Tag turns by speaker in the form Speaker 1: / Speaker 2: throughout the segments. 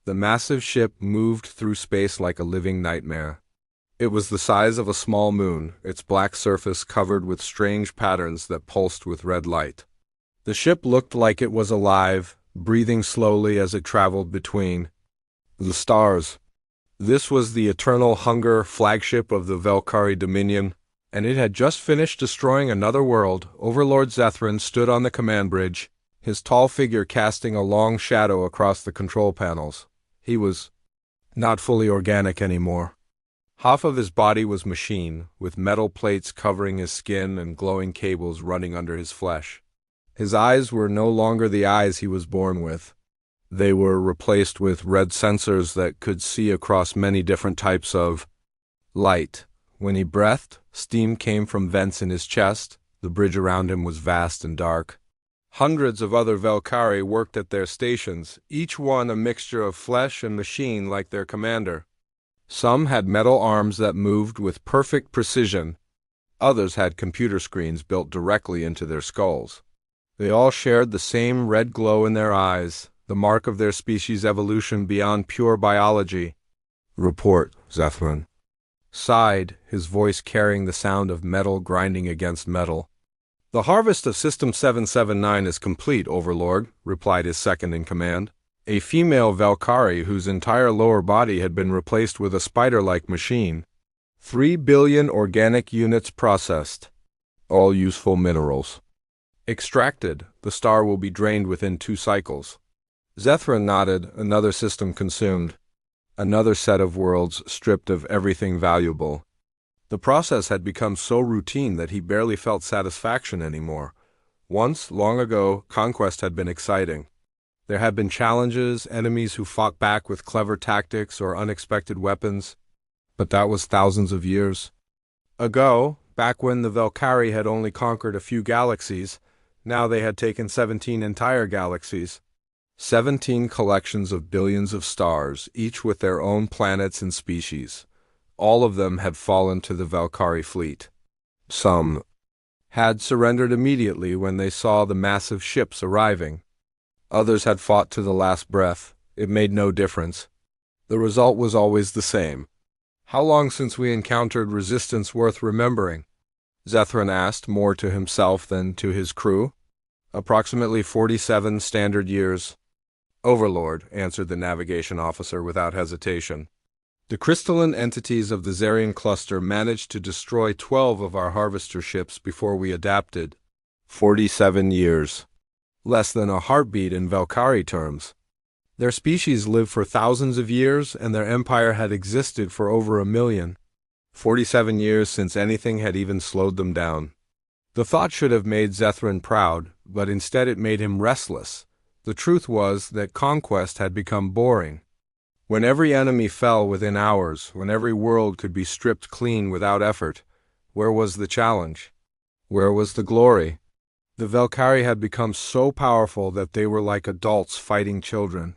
Speaker 1: The massive ship moved through space like a living nightmare. It was the size of a small moon, its black surface covered with strange patterns that pulsed with red light. The ship looked like it was alive, breathing slowly as it traveled between the stars. This was the Eternal Hunger flagship of the Valkyrie Dominion, and it had just finished destroying another world. Overlord Zethran stood on the command bridge, his tall figure casting a long shadow across the control panels. He was not fully organic anymore. Half of his body was machine, with metal plates covering his skin and glowing cables running under his flesh. His eyes were no longer the eyes he was born with. They were replaced with red sensors that could see across many different types of light. When he breathed, steam came from vents in his chest. The bridge around him was vast and dark. Hundreds of other Valkyrie worked at their stations, each one a mixture of flesh and machine like their commander. Some had metal arms that moved with perfect precision. Others had computer screens built directly into their skulls. They all shared the same red glow in their eyes, the mark of their species' evolution beyond pure biology. "Report," Zethran sighed, his voice carrying the sound of metal grinding against metal. "The harvest of System 779 is complete, Overlord," replied his second-in-command. A female Valkyrie whose entire lower body had been replaced with a spider-like machine. 3 billion organic units processed. All useful minerals extracted. The star will be drained within 2 cycles. Zethran nodded, another system consumed. Another set of worlds stripped of everything valuable. The process had become so routine that he barely felt satisfaction anymore. Once, long ago, conquest had been exciting. There had been challenges, enemies who fought back with clever tactics or unexpected weapons. But that was thousands of years ago, back when the Valkyrie had only conquered a few galaxies. Now they had taken 17 entire galaxies. 17 collections of billions of stars, each with their own planets and species. All of them had fallen to the Valkyrie fleet. Some had surrendered immediately when they saw the massive ships arriving. Others had fought to the last breath. It made no difference. The result was always the same. "How long since we encountered resistance worth remembering?" Zethran asked, more to himself than to his crew. "Approximately 47 standard years." "Overlord," answered the navigation officer without hesitation. "The crystalline entities of the Zarian cluster managed to destroy 12 of our harvester ships before we adapted. 47 years. Less than a heartbeat in Valkyrie terms. Their species lived for thousands of years, and their empire had existed for over 1 million. 47 years since anything had even slowed them down." The thought should have made Zethran proud, but instead it made him restless. The truth was that conquest had become boring. When every enemy fell within hours, when every world could be stripped clean without effort, where was the challenge? Where was the glory? The Valkyrie had become so powerful that they were like adults fighting children.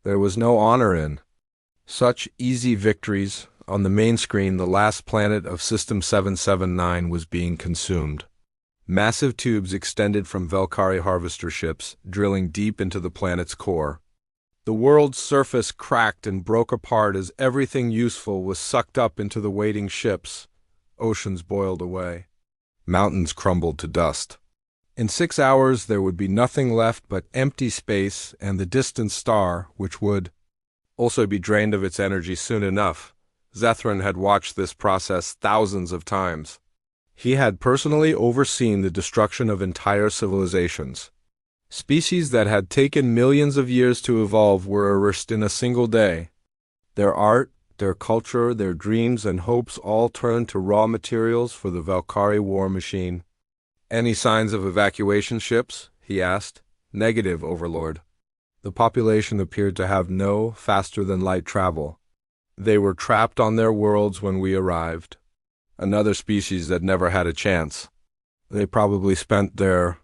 Speaker 1: There was no honor in such easy victories. On the main screen, the last planet of System 779 was being consumed. Massive tubes extended from Valkyrie harvester ships, drilling deep into the planet's core. The world's surface cracked and broke apart as everything useful was sucked up into the waiting ships. Oceans boiled away. Mountains crumbled to dust. In 6 hours there would be nothing left but empty space and the distant star, which would also be drained of its energy soon enough. Zethran had watched this process thousands of times. He had personally overseen the destruction of entire civilizations. Species that had taken millions of years to evolve were erased in a single day. Their art, their culture, their dreams and hopes all turned to raw materials for the Valkyrie war machine. "Any signs of evacuation ships?" he asked. "Negative, Overlord." The population appeared to have no faster-than-light travel. They were trapped on their worlds when we arrived. Another species that never had a chance. They probably spent their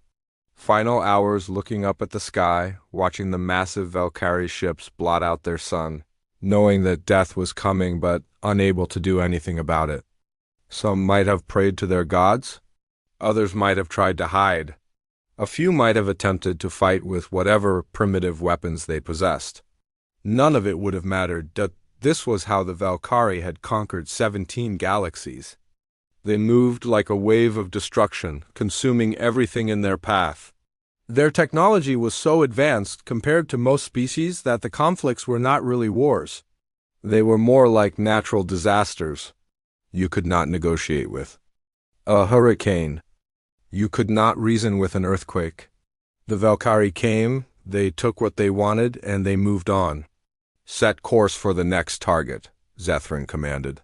Speaker 1: final hours looking up at the sky, watching the massive Valkyrie ships blot out their sun, knowing that death was coming but unable to do anything about it. Some might have prayed to their gods. Others might have tried to hide. A few might have attempted to fight with whatever primitive weapons they possessed. None of it would have mattered. This was how the Valkyrie had conquered 17 galaxies. They moved like a wave of destruction, consuming everything in their path. Their technology was so advanced compared to most species that the conflicts were not really wars. They were more like natural disasters you could not negotiate with. A hurricane. You could not reason with an earthquake. The Valkyrie came, they took what they wanted, and they moved on. Set course for the next target, Zethrin commanded.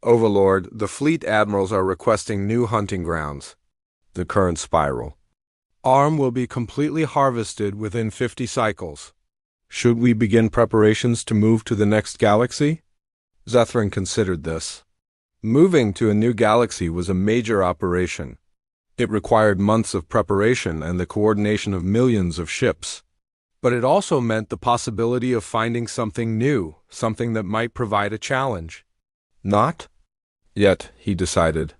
Speaker 1: Overlord, the fleet admirals are requesting new hunting grounds. The current spiral. Arm will be completely harvested within 50 cycles. Should we begin preparations to move to the next galaxy? Zethrin considered this. Moving to a new galaxy was a major operation. It required months of preparation and the coordination of millions of ships. But it also meant the possibility of finding something new, something that might provide a challenge. Not yet, he decided.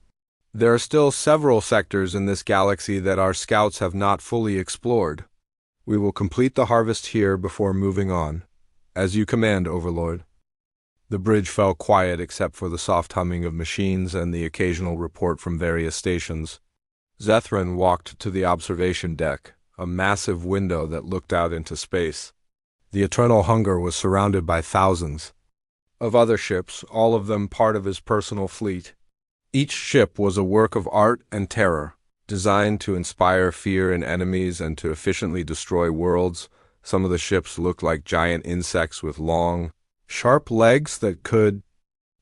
Speaker 1: There are still several sectors in this galaxy that our scouts have not fully explored. We will complete the harvest here before moving on. As you command, Overlord. The bridge fell quiet except for the soft humming of machines and the occasional report from various stations. Zethrin walked to the observation deck, a massive window that looked out into space. The Eternal Hunger was surrounded by thousands of other ships, all of them part of his personal fleet. Each ship was a work of art and terror, designed to inspire fear in enemies and to efficiently destroy worlds. Some of the ships looked like giant insects with long, sharp legs that could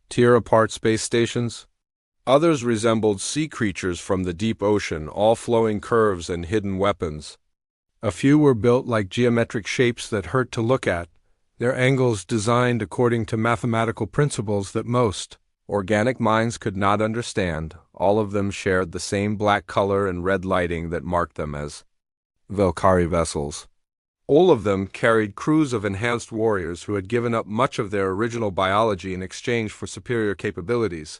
Speaker 1: tear apart space stations. Others resembled sea creatures from the deep ocean, all flowing curves and hidden weapons. A few were built like geometric shapes that hurt to look at, their angles designed according to mathematical principles that most organic minds could not understand. All of them shared the same black color and red lighting that marked them as Valkyrie vessels. All of them carried crews of enhanced warriors who had given up much of their original biology in exchange for superior capabilities.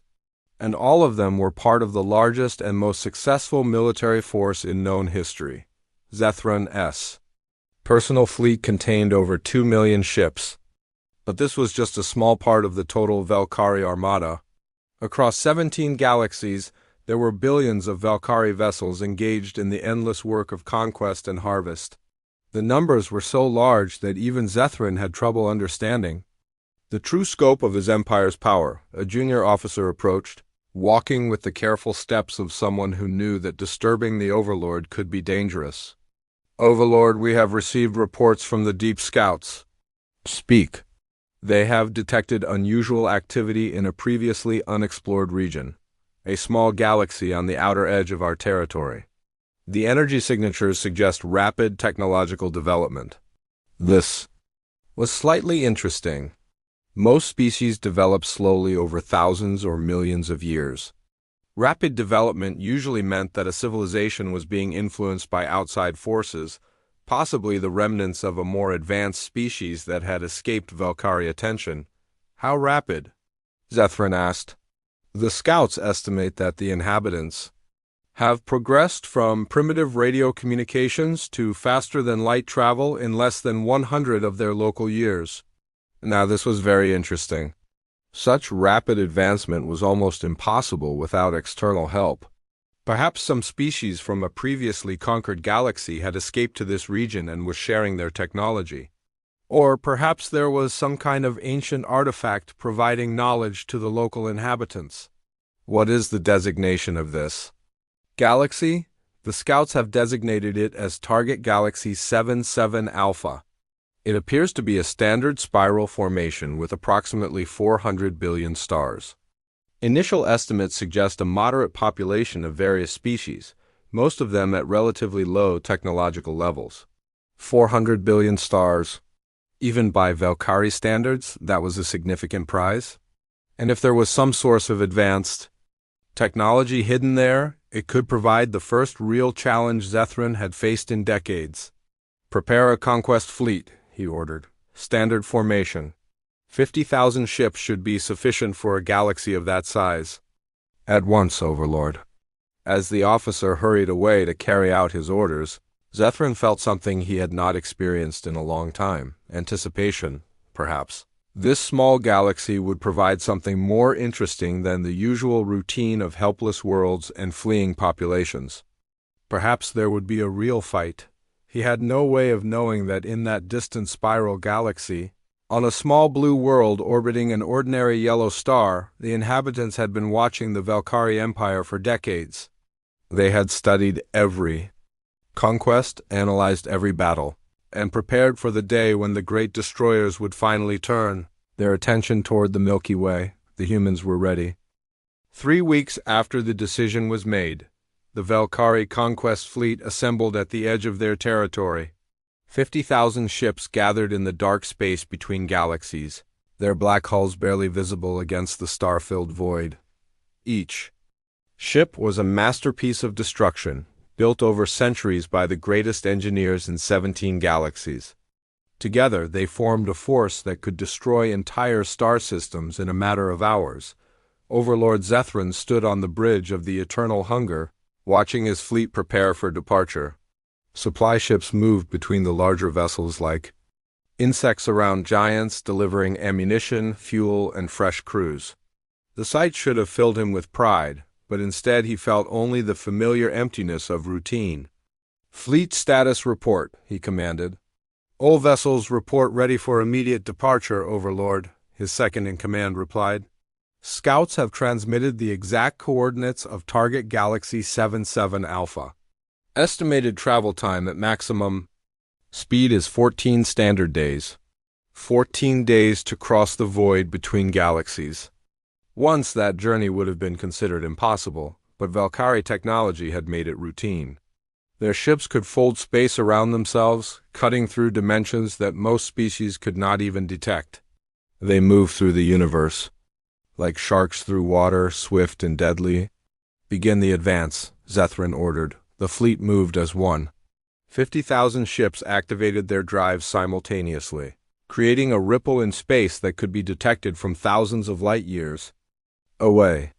Speaker 1: And all of them were part of the largest and most successful military force in known history. Zethrin's personal fleet contained over 2 million ships. But this was just a small part of the total Valkyrie armada. Across 17 galaxies, there were billions of Valkyrie vessels engaged in the endless work of conquest and harvest. The numbers were so large that even Zethrin had trouble understanding the true scope of his empire's power. A junior officer approached, walking with the careful steps of someone who knew that disturbing the Overlord could be dangerous. Overlord, we have received reports from the Deep Scouts. Speak. They have detected unusual activity in a previously unexplored region, a small galaxy on the outer edge of our territory. The energy signatures suggest rapid technological development. This was slightly interesting. Most species develop slowly over thousands or millions of years. Rapid development usually meant that a civilization was being influenced by outside forces, possibly the remnants of a more advanced species that had escaped Valkyrie attention. How rapid? Zethrin asked. The scouts estimate that the inhabitants have progressed from primitive radio communications to faster-than-light travel in less than 100 of their local years. Now this was very interesting. Such rapid advancement was almost impossible without external help. Perhaps some species from a previously conquered galaxy had escaped to this region and was sharing their technology. Or perhaps there was some kind of ancient artifact providing knowledge to the local inhabitants. What is the designation of this galaxy? The scouts have designated it as Target Galaxy 77 Alpha. It appears to be a standard spiral formation with approximately 400 billion stars. Initial estimates suggest a moderate population of various species, most of them at relatively low technological levels. 400 billion stars. Even by Valkyrie standards, that was a significant prize. And if there was some source of advanced technology hidden there, it could provide the first real challenge Zethrin had faced in decades. Prepare a conquest fleet, he ordered. Standard formation. 50,000 ships should be sufficient for a galaxy of that size. At once, Overlord. As the officer hurried away to carry out his orders, Zethrin felt something he had not experienced in a long time: anticipation, perhaps. This small galaxy would provide something more interesting than the usual routine of helpless worlds and fleeing populations. Perhaps there would be a real fight. He had no way of knowing that in that distant spiral galaxy, on a small blue world orbiting an ordinary yellow star, the inhabitants had been watching the Valkyrie Empire for decades. They had studied every conquest, analyzed every battle, and prepared for the day when the great destroyers would finally turn their attention toward the Milky Way. The humans were ready. 3 weeks after the decision was made, the Valkyrie conquest fleet assembled at the edge of their territory. 50,000 ships gathered in the dark space between galaxies, their black hulls barely visible against the star-filled void. Each ship was a masterpiece of destruction, built over centuries by the greatest engineers in 17 galaxies. Together, they formed a force that could destroy entire star systems in a matter of hours. Overlord Zethran stood on the bridge of the Eternal Hunger, watching his fleet prepare for departure. Supply ships moved between the larger vessels like insects around giants, delivering ammunition, fuel, and fresh crews. The sight should have filled him with pride, but instead he felt only the familiar emptiness of routine. "Fleet status report," he commanded. "All vessels report ready for immediate departure, Overlord," his second-in-command replied. "Scouts have transmitted the exact coordinates of target Galaxy 77 Alpha. Estimated travel time at maximum speed is 14 standard days. 14 days to cross the void between galaxies." Once that journey would have been considered impossible, but Valkyrie technology had made it routine. Their ships could fold space around themselves, cutting through dimensions that most species could not even detect. They moved through the universe, like sharks through water, swift and deadly. "Begin the advance," Zethran ordered. The fleet moved as one. 50,000 ships activated their drives simultaneously, creating a ripple in space that could be detected from thousands of light years away.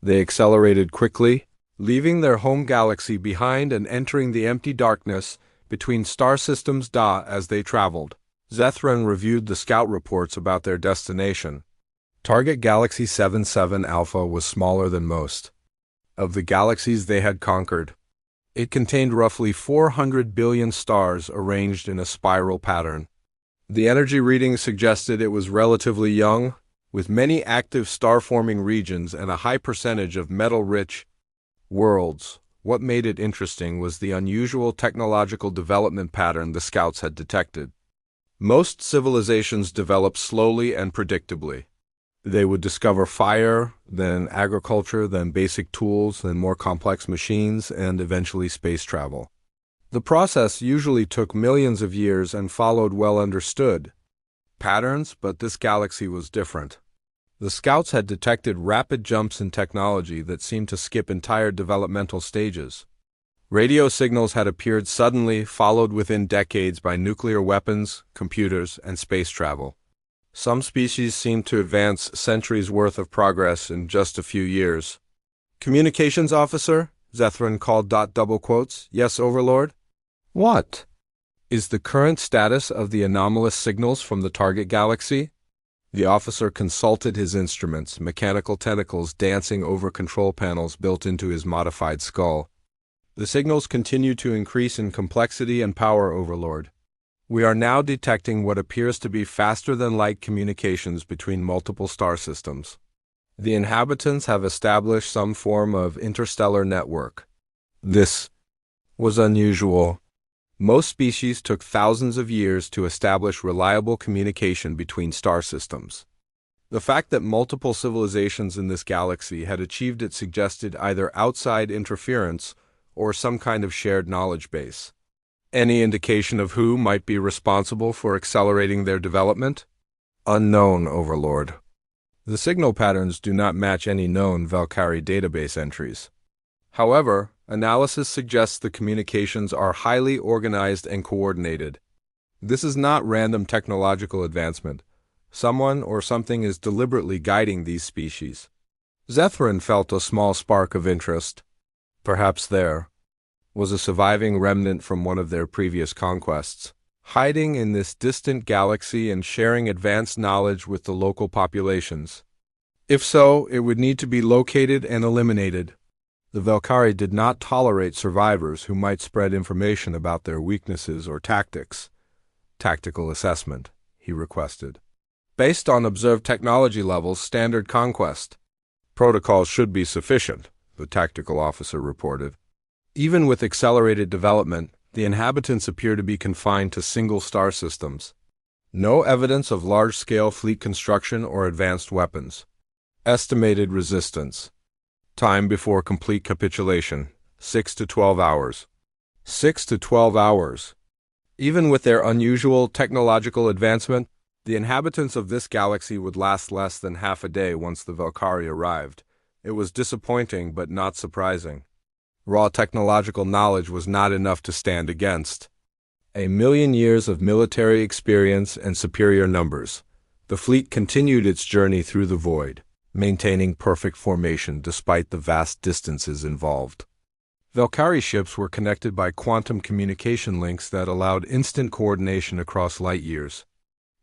Speaker 1: They accelerated quickly, leaving their home galaxy behind and entering the empty darkness between star systems as they traveled. Zethran reviewed the scout reports about their destination. Target Galaxy 77 Alpha was smaller than most of the galaxies they had conquered. It contained roughly 400 billion stars arranged in a spiral pattern. The energy readings suggested it was relatively young, with many active star-forming regions and a high percentage of metal-rich worlds. What made it interesting was the unusual technological development pattern the scouts had detected. Most civilizations developed slowly and predictably. They would discover fire, then agriculture, then basic tools, then more complex machines, and eventually space travel. The process usually took millions of years and followed well-understood patterns, but this galaxy was different. The scouts had detected rapid jumps in technology that seemed to skip entire developmental stages. Radio signals had appeared suddenly, followed within decades by nuclear weapons, computers, and space travel. Some species seemed to advance centuries' worth of progress in just a few years. "Communications officer?" Zethran called. Double quotes. "Yes, Overlord?" "What is the current status of the anomalous signals from the target galaxy?" The officer consulted his instruments, mechanical tentacles dancing over control panels built into his modified skull. "The signals continue to increase in complexity and power, Overlord. We are now detecting what appears to be faster-than-light communications between multiple star systems. The inhabitants have established some form of interstellar network. This was unusual. Most species took thousands of years to establish reliable communication between star systems. The fact that multiple civilizations in this galaxy had achieved it suggested either outside interference or some kind of shared knowledge base. Any indication of who might be responsible for accelerating their development? Unknown, Overlord. The signal patterns do not match any known Valkyrie database entries. However, analysis suggests the communications are highly organized and coordinated. This is not random technological advancement. Someone or something is deliberately guiding these species. Zethran felt a small spark of interest. Perhaps there was a surviving remnant from one of their previous conquests. hiding in this distant galaxy and sharing advanced knowledge with the local populations. If so, it would need to be located and eliminated. The Valkyrie did not tolerate survivors who might spread information about their weaknesses or tactics. Tactical assessment, he requested. Based on observed technology levels, standard conquest. Protocols should be sufficient, the tactical officer reported. Even with accelerated development, the inhabitants appear to be confined to single star systems. No evidence of large-scale fleet construction or advanced weapons. Estimated resistance. Time before complete capitulation, 6 to 12 hours. 6 to 12 hours. Even with their unusual technological advancement, the inhabitants of this galaxy would last less than half a day once the Valkyrie arrived. It was disappointing but not surprising. Raw technological knowledge was not enough to stand against. 1,000,000 years of military experience and superior numbers. The fleet continued its journey through the void, maintaining perfect formation despite the vast distances involved. Valkyrie ships were connected by quantum communication links that allowed instant coordination across light years.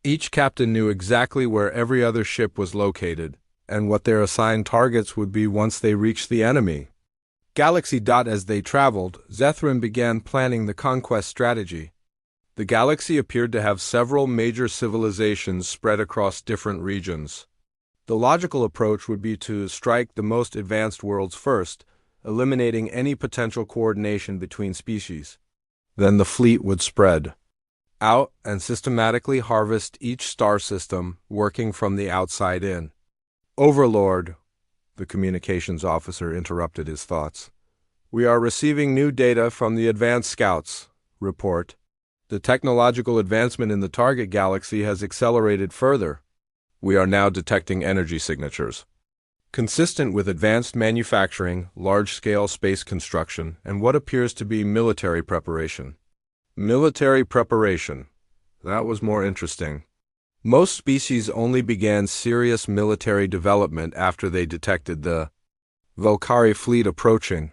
Speaker 1: Each captain knew exactly where every other ship was located, and what their assigned targets would be once they reached the enemy. Galaxy. As they traveled, Zethrin began planning the conquest strategy. The galaxy appeared to have several major civilizations spread across different regions. The logical approach would be to strike the most advanced worlds first, eliminating any potential coordination between species. Then the fleet would spread out and systematically harvest each star system, working from the outside in. Overlord, the communications officer interrupted his thoughts. We are receiving new data from the advanced scouts. Report. The technological advancement in the target galaxy has accelerated further. We are now detecting energy signatures. Consistent with advanced manufacturing, large-scale space construction, and what appears to be military preparation. Military preparation. That was more interesting. Most species only began serious military development after they detected the Valkyrie fleet approaching.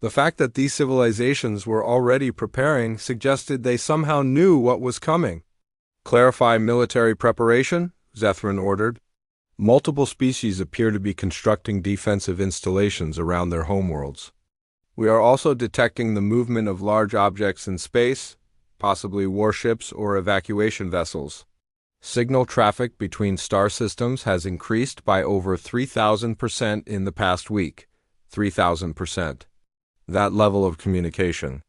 Speaker 1: The fact that these civilizations were already preparing suggested they somehow knew what was coming. Clarify military preparation, Zethrin ordered. Multiple species appear to be constructing defensive installations around their homeworlds. We are also detecting the movement of large objects in space, possibly warships or evacuation vessels. Signal traffic between star systems has increased by over 3,000% in the past week. 3,000%. That level of communication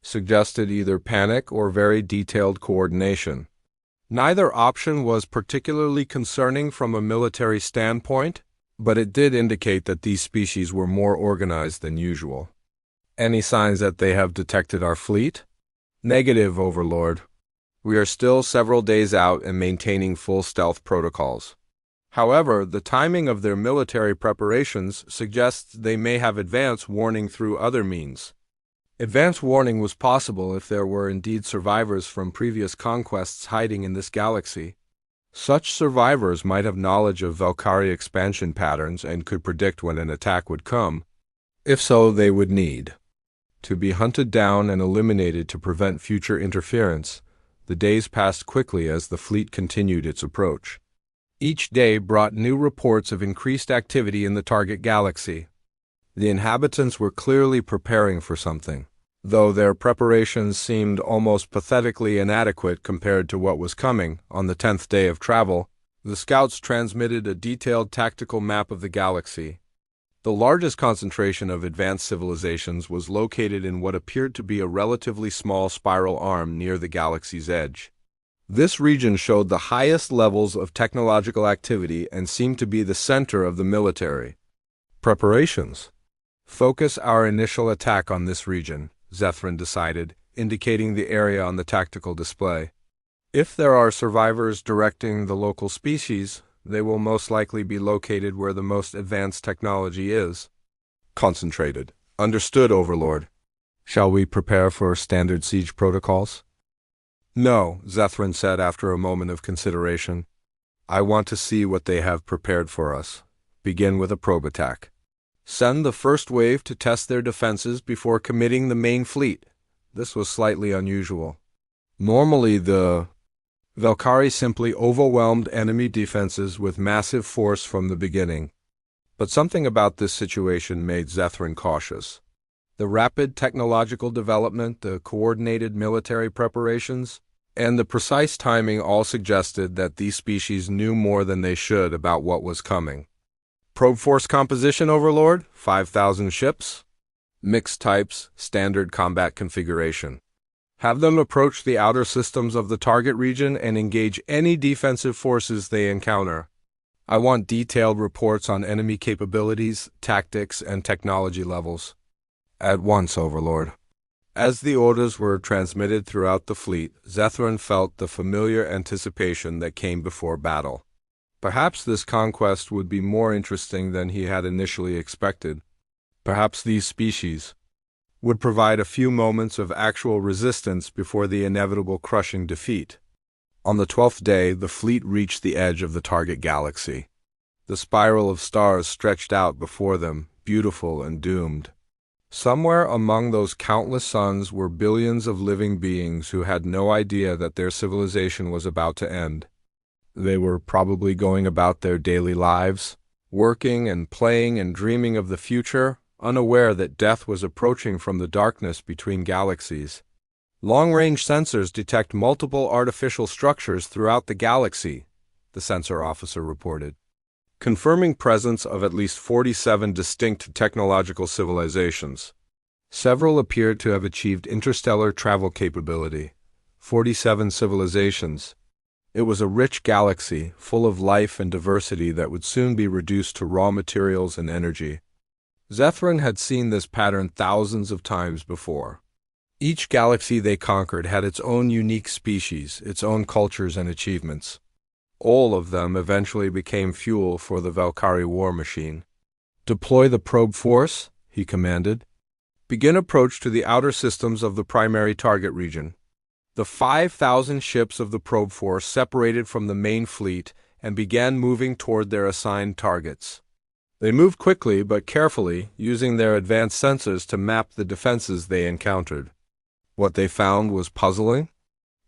Speaker 1: suggested either panic or very detailed coordination. Neither option was particularly concerning from a military standpoint, but it did indicate that these species were more organized than usual. Any signs that they have detected our fleet? Negative, Overlord. We are still several days out and maintaining full stealth protocols. However, the timing of their military preparations suggests they may have advance warning through other means. Advance warning was possible if there were indeed survivors from previous conquests hiding in this galaxy. Such survivors might have knowledge of Valkyrie expansion patterns and could predict when an attack would come. If so, they would need to be hunted down and eliminated to prevent future interference. The days passed quickly as the fleet continued its approach. Each day brought new reports of increased activity in the target galaxy. The inhabitants were clearly preparing for something, though their preparations seemed almost pathetically inadequate compared to what was coming. On the 10th day of travel, the scouts transmitted a detailed tactical map of the galaxy. The largest concentration of advanced civilizations was located in what appeared to be a relatively small spiral arm near the galaxy's edge. This region showed the highest levels of technological activity and seemed to be the center of the military preparations. Focus our initial attack on this region, Zethrin decided, indicating the area on the tactical display. If there are survivors directing the local species, they will most likely be located where the most advanced technology is. Concentrated. Understood, Overlord. Shall we prepare for standard siege protocols? No, Zethrin said after a moment of consideration. I want to see what they have prepared for us. Begin with a probe attack. Send the first wave to test their defenses before committing the main fleet. This was slightly unusual. Normally, the Valkyrie simply overwhelmed enemy defenses with massive force from the beginning. But something about this situation made Zethran cautious. The rapid technological development, the coordinated military preparations, and the precise timing all suggested that these species knew more than they should about what was coming. Probe force composition, Overlord, 5,000 ships. Mixed types, standard combat configuration. Have them approach the outer systems of the target region and engage any defensive forces they encounter. I want detailed reports on enemy capabilities, tactics, and technology levels. At once, Overlord. As the orders were transmitted throughout the fleet, Zethran felt the familiar anticipation that came before battle. Perhaps this conquest would be more interesting than he had initially expected. Perhaps these species would provide a few moments of actual resistance before the inevitable crushing defeat. On the 12th day, the fleet reached the edge of the target galaxy. The spiral of stars stretched out before them, beautiful and doomed. Somewhere among those countless suns were billions of living beings who had no idea that their civilization was about to end. They were probably going about their daily lives, working and playing and dreaming of the future, unaware that death was approaching from the darkness between galaxies. Long-range sensors detect multiple artificial structures throughout the galaxy, the sensor officer reported, confirming presence of at least 47 distinct technological civilizations. Several appeared to have achieved interstellar travel capability. 47 civilizations. It was a rich galaxy, full of life and diversity that would soon be reduced to raw materials and energy. Zethran had seen this pattern thousands of times before. Each galaxy they conquered had its own unique species, its own cultures and achievements. All of them eventually became fuel for the Valkyrie war machine. "Deploy the probe force," he commanded. "Begin approach to the outer systems of the primary target region." The 5,000 ships of the probe force separated from the main fleet and began moving toward their assigned targets. They moved quickly but carefully, using their advanced sensors to map the defenses they encountered. What they found was puzzling.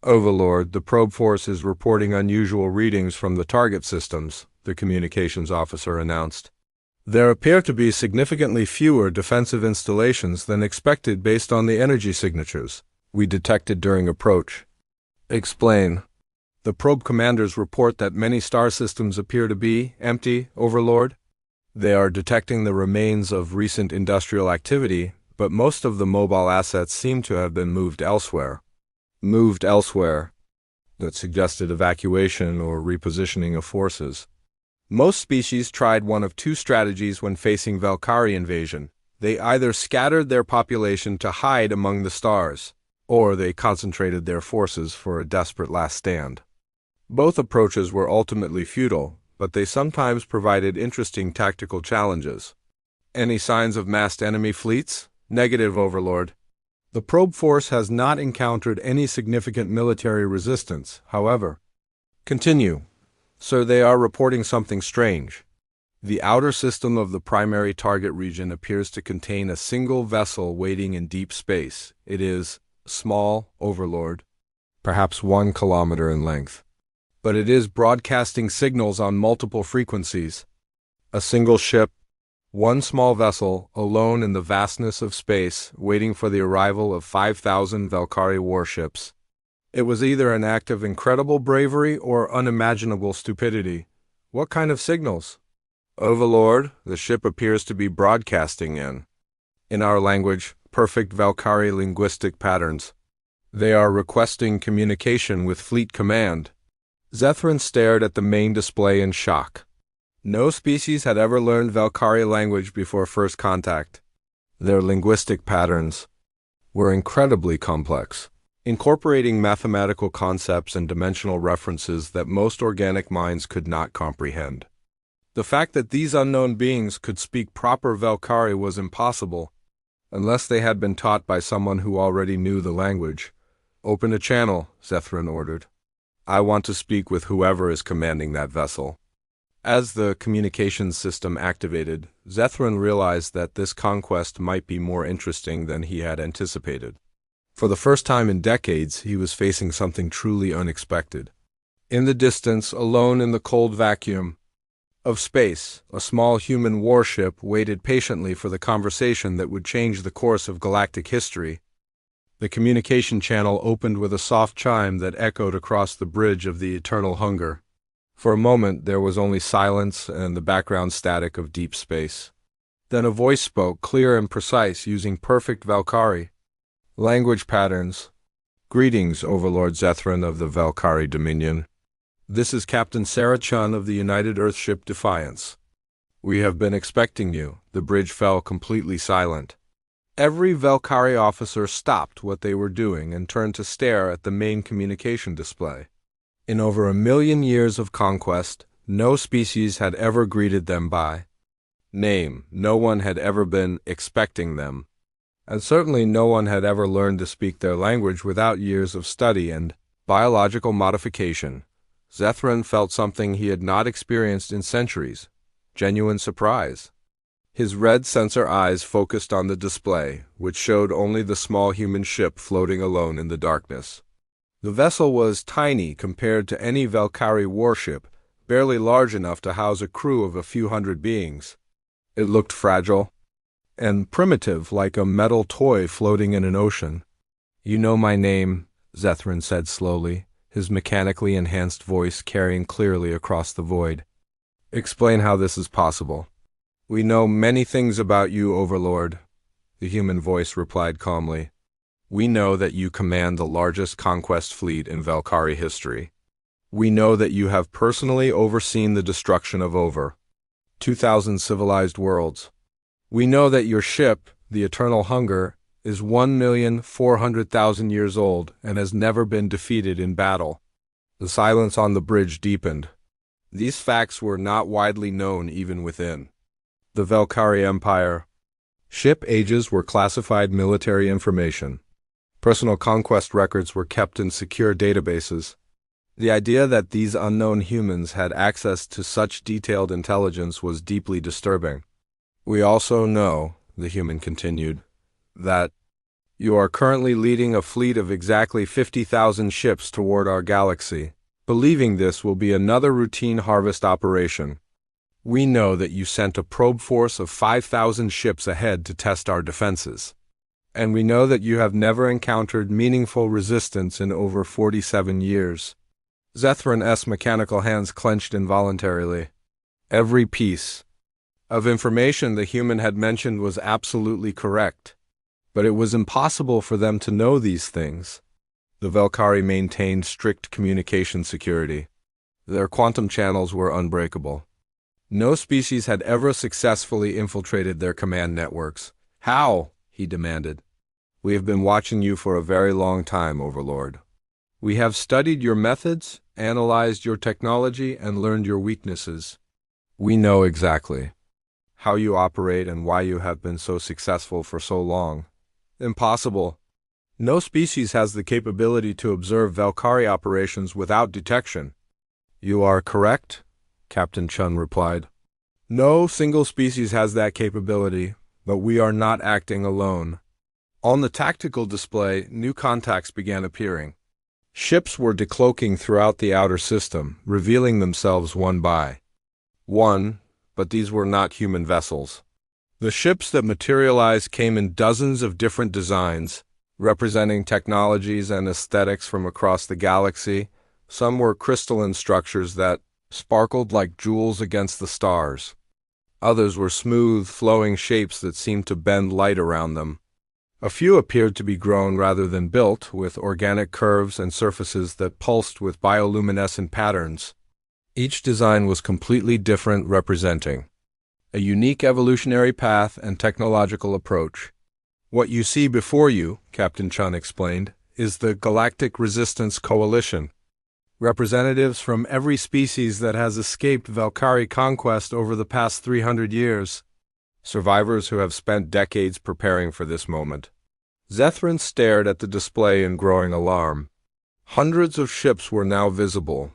Speaker 1: "Overlord, the probe force is reporting unusual readings from the target systems," the communications officer announced. "There appear to be significantly fewer defensive installations than expected based on the energy signatures we detected during approach." "Explain." "The probe commanders report that many star systems appear to be empty, Overlord. They are detecting the remains of recent industrial activity, but most of the mobile assets seem to have been moved elsewhere." Moved elsewhere. That suggested evacuation or repositioning of forces. Most species tried one of two strategies when facing Valkyrie invasion. They either scattered their population to hide among the stars, or they concentrated their forces for a desperate last stand. Both approaches were ultimately futile, but they sometimes provided interesting tactical challenges. "Any signs of massed enemy fleets?" "Negative, Overlord. The probe force has not encountered any significant military resistance, however." "Continue." "So they are reporting something strange. The outer system of the primary target region appears to contain a single vessel waiting in deep space. It is small, Overlord, perhaps 1 kilometer in length. But it is broadcasting signals on multiple frequencies. A single ship, one small vessel, alone in the vastness of space, waiting for the arrival of 5,000 Valkyrie warships. It was either an act of incredible bravery or unimaginable stupidity. What kind of signals?" "Overlord, the ship appears to be broadcasting in our language, perfect Valkyrie linguistic patterns. They are requesting communication with Fleet Command." Zethran stared at the main display in shock. No species had ever learned Valkyrie language before first contact. Their linguistic patterns were incredibly complex, incorporating mathematical concepts and dimensional references that most organic minds could not comprehend. The fact that these unknown beings could speak proper Valkyrie was impossible, unless they had been taught by someone who already knew the language. "Open a channel," Zethran ordered. "I want to speak with whoever is commanding that vessel." As the communications system activated, Zethran realized that this conquest might be more interesting than he had anticipated. For the first time in decades, he was facing something truly unexpected. In the distance, alone in the cold vacuum of space, a small human warship waited patiently for the conversation that would change the course of galactic history. The communication channel opened with a soft chime that echoed across the bridge of the eternal hunger. For a moment, there was only silence and the background static of deep space. Then a voice spoke, clear and precise, using perfect Valkyrie language patterns. Greetings, Overlord Zethran of the Valkyrie Dominion. This is Captain Sarah Chun of the United Earthship Defiance. We have been expecting you. The bridge fell completely silent. Every Valkyrie officer stopped what they were doing and turned to stare at the main communication display. In over 1,000,000 years of conquest, no species had ever greeted them by name. No one had ever been expecting them. And certainly no one had ever learned to speak their language without years of study and biological modification. Zethran felt something he had not experienced in centuries: genuine surprise. His red sensor eyes focused on the display, which showed only the small human ship floating alone in the darkness. The vessel was tiny compared to any Valkyrie warship, barely large enough to house a crew of a few hundred beings. It looked fragile and primitive, like a metal toy floating in an ocean. "You know my name," Zethran said slowly, his mechanically enhanced voice carrying clearly across the void. "Explain how this is possible." "We know many things about you, Overlord," the human voice replied calmly. "We know that you command the largest conquest fleet in Valkyrie history. We know that you have personally overseen the destruction of over 2,000 civilized worlds. We know that your ship, the Eternal Hunger, is 1,400,000 years old and has never been defeated in battle." The silence on the bridge deepened. These facts were not widely known even within the Valkyrie Empire. Ship ages were classified military information. Personal conquest records were kept in secure databases. The idea that these unknown humans had access to such detailed intelligence was deeply disturbing. "We also know," the human continued, "that you are currently leading a fleet of exactly 50,000 ships toward our galaxy. Believing this will be another routine harvest operation. We know that you sent a probe force of 5,000 ships ahead to test our defenses. And we know that you have never encountered meaningful resistance in over 47 years. Zethran's mechanical hands clenched involuntarily. Every piece of information the human had mentioned was absolutely correct. But it was impossible for them to know these things. The Valkyrie maintained strict communication security. Their quantum channels were unbreakable. No species had ever successfully infiltrated their command networks. "How?" he demanded. "We have been watching you for a very long time, Overlord. We have studied your methods, analyzed your technology, and learned your weaknesses. We know exactly how you operate and why you have been so successful for so long." "Impossible. No species has the capability to observe Valkyrie operations without detection." "You are correct," Captain Chun replied. "No single species has that capability, but we are not acting alone." On the tactical display, new contacts began appearing. Ships were decloaking throughout the outer system, revealing themselves one by one, but these were not human vessels. The ships that materialized came in dozens of different designs, representing technologies and aesthetics from across the galaxy. Some were crystalline structures that sparkled like jewels against the stars. Others were smooth, flowing shapes that seemed to bend light around them. A few appeared to be grown rather than built, with organic curves and surfaces that pulsed with bioluminescent patterns. Each design was completely different, representing a unique evolutionary path and technological approach. "What you see before you," Captain Chun explained, "is the Galactic Resistance Coalition. Representatives from every species that has escaped Valkyrie conquest over the past 300 years. Survivors who have spent decades preparing for this moment." Zethran stared at the display in growing alarm. Hundreds of ships were now visible,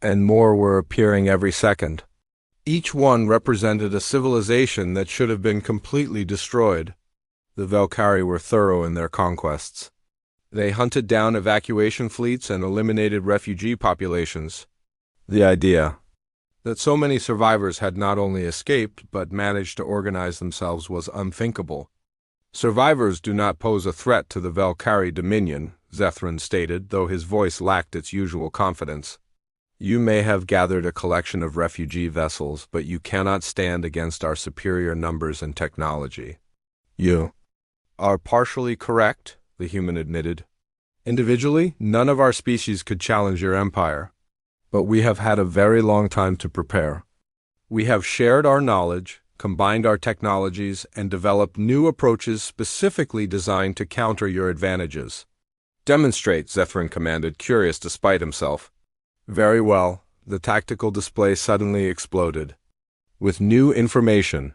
Speaker 1: and more were appearing every second. Each one represented a civilization that should have been completely destroyed. The Valkyrie were thorough in their conquests. They hunted down evacuation fleets and eliminated refugee populations. The idea that so many survivors had not only escaped but managed to organize themselves was unthinkable. Survivors do not pose a threat to the Valkyrie Dominion, Zethran stated, though his voice lacked its usual confidence. You may have gathered a collection of refugee vessels, but you cannot stand against our superior numbers and technology. You are partially correct, the human admitted. Individually, none of our species could challenge your empire. But we have had a very long time to prepare. We have shared our knowledge, combined our technologies, and developed new approaches specifically designed to counter your advantages. Demonstrate, Zethran commanded, curious despite himself. Very well, the tactical display suddenly exploded. With new information,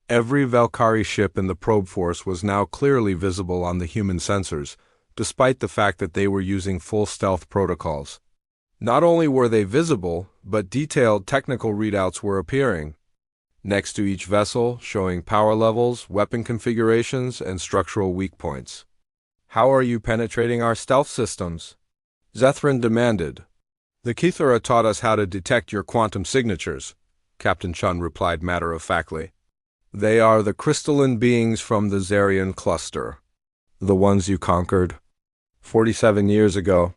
Speaker 1: every Valkyrie ship in the probe force was now clearly visible on the human sensors, despite the fact that they were using full stealth protocols. Not only were they visible, but detailed technical readouts were appearing next to each vessel, showing power levels, weapon configurations, and structural weak points. How are you penetrating our stealth systems? Zethran demanded. The Kithara taught us how to detect your quantum signatures, Captain Chun replied matter-of-factly. They are the crystalline beings from the Zarian cluster, the ones you conquered 47 years ago.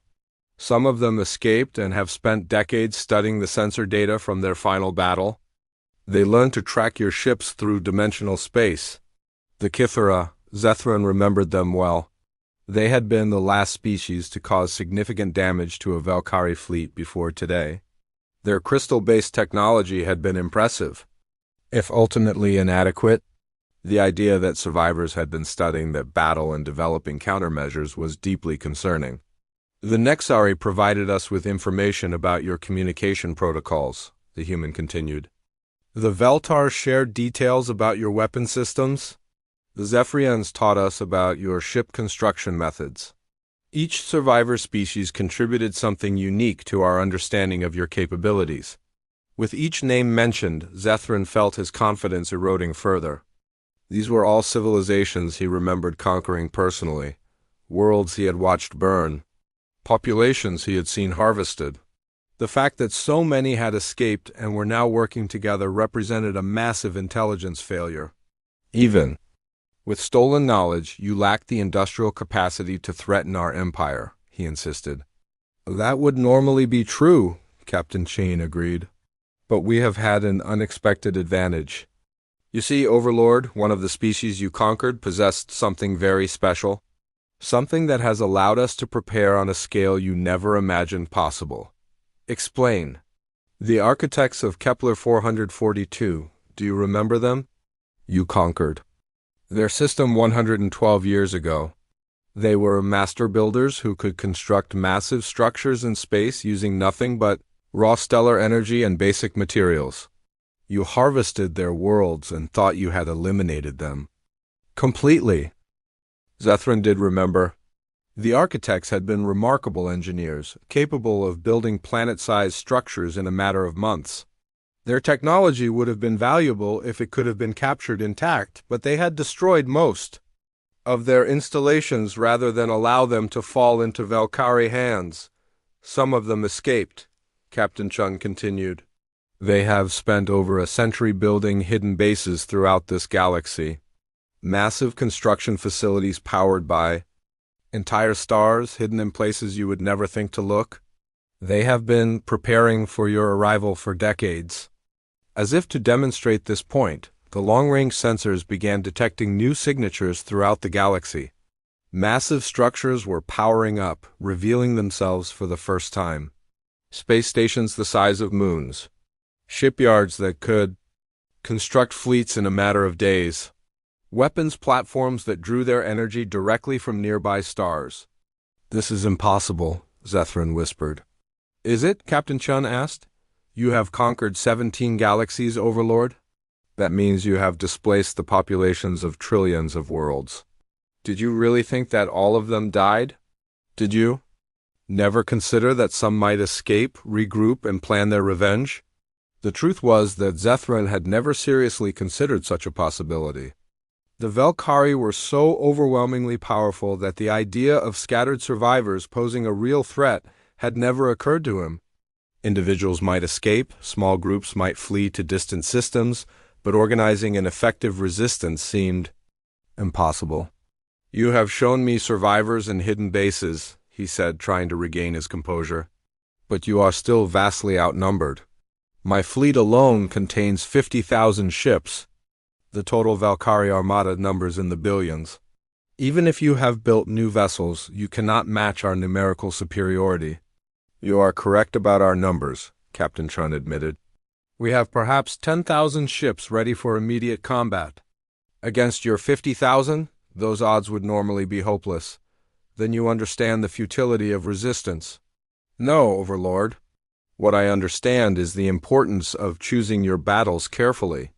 Speaker 1: Some of them escaped and have spent decades studying the sensor data from their final battle. They learned to track your ships through dimensional space. The Kithara, Zethran remembered them well. They had been the last species to cause significant damage to a Valkyrie fleet before today. Their crystal-based technology had been impressive, if ultimately inadequate. The idea that survivors had been studying that battle and developing countermeasures was deeply concerning. The Nexari provided us with information about your communication protocols, the human continued. The Veltar shared details about your weapon systems. The Zephyrians taught us about your ship construction methods. Each survivor species contributed something unique to our understanding of your capabilities. With each name mentioned, Zethran felt his confidence eroding further. These were all civilizations he remembered conquering personally, worlds he had watched burn, populations he had seen harvested. The fact that so many had escaped and were now working together represented a massive intelligence failure. Even with stolen knowledge, you lacked the industrial capacity to threaten our empire, he insisted. That would normally be true, Captain Chain agreed. But we have had an unexpected advantage. You see, Overlord, one of the species you conquered possessed something very special. Something that has allowed us to prepare on a scale you never imagined possible. Explain. The architects of Kepler 442, do you remember them? You conquered their system 112 years ago. They were master builders who could construct massive structures in space using nothing but raw stellar energy and basic materials. You harvested their worlds and thought you had eliminated them completely. Zethran did remember. The architects had been remarkable engineers, capable of building planet-sized structures in a matter of months. Their technology would have been valuable if it could have been captured intact, but they had destroyed most of their installations rather than allow them to fall into Valkyrie hands. Some of them escaped, Captain Chun continued. They have spent over a century building hidden bases throughout this galaxy. Massive construction facilities powered by entire stars hidden in places you would never think to look. They have been preparing for your arrival for decades. As if to demonstrate this point, the long-range sensors began detecting new signatures throughout the galaxy. Massive structures were powering up, revealing themselves for the first time. Space stations the size of moons. Shipyards that could construct fleets in a matter of days. Weapons platforms that drew their energy directly from nearby stars. This is impossible, Zethran whispered. Is it? Captain Chun asked. You have conquered 17 galaxies, Overlord? That means you have displaced the populations of trillions of worlds. Did you really think that all of them died? Did you never consider that some might escape, regroup, and plan their revenge? The truth was that Zethran had never seriously considered such a possibility. The Valkyrie were so overwhelmingly powerful that the idea of scattered survivors posing a real threat had never occurred to him. Individuals might escape, small groups might flee to distant systems, but organizing an effective resistance seemed impossible. "You have shown me survivors and hidden bases," he said, trying to regain his composure. "But you are still vastly outnumbered. My fleet alone contains 50,000 ships. The total Valkyrie armada numbers in the billions. Even if you have built new vessels, you cannot match our numerical superiority." "You are correct about our numbers," Captain Chun admitted. "We have perhaps 10,000 ships ready for immediate combat. Against your 50,000, those odds would normally be hopeless. Then you understand the futility of resistance." "No, Overlord. What I understand is the importance of choosing your battles carefully.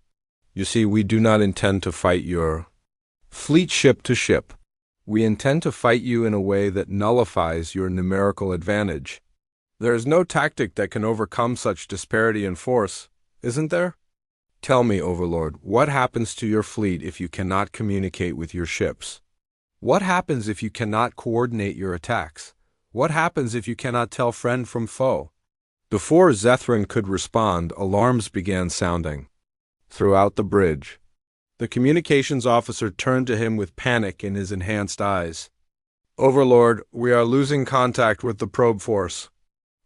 Speaker 1: You see, we do not intend to fight your fleet ship to ship. We intend to fight you in a way that nullifies your numerical advantage. There is no tactic that can overcome such disparity in force, isn't there? Tell me, Overlord, what happens to your fleet if you cannot communicate with your ships? What happens if you cannot coordinate your attacks? What happens if you cannot tell friend from foe?" Before Zethrin could respond, alarms began sounding throughout the bridge. The communications officer turned to him with panic in his enhanced eyes. "Overlord, we are losing contact with the probe force.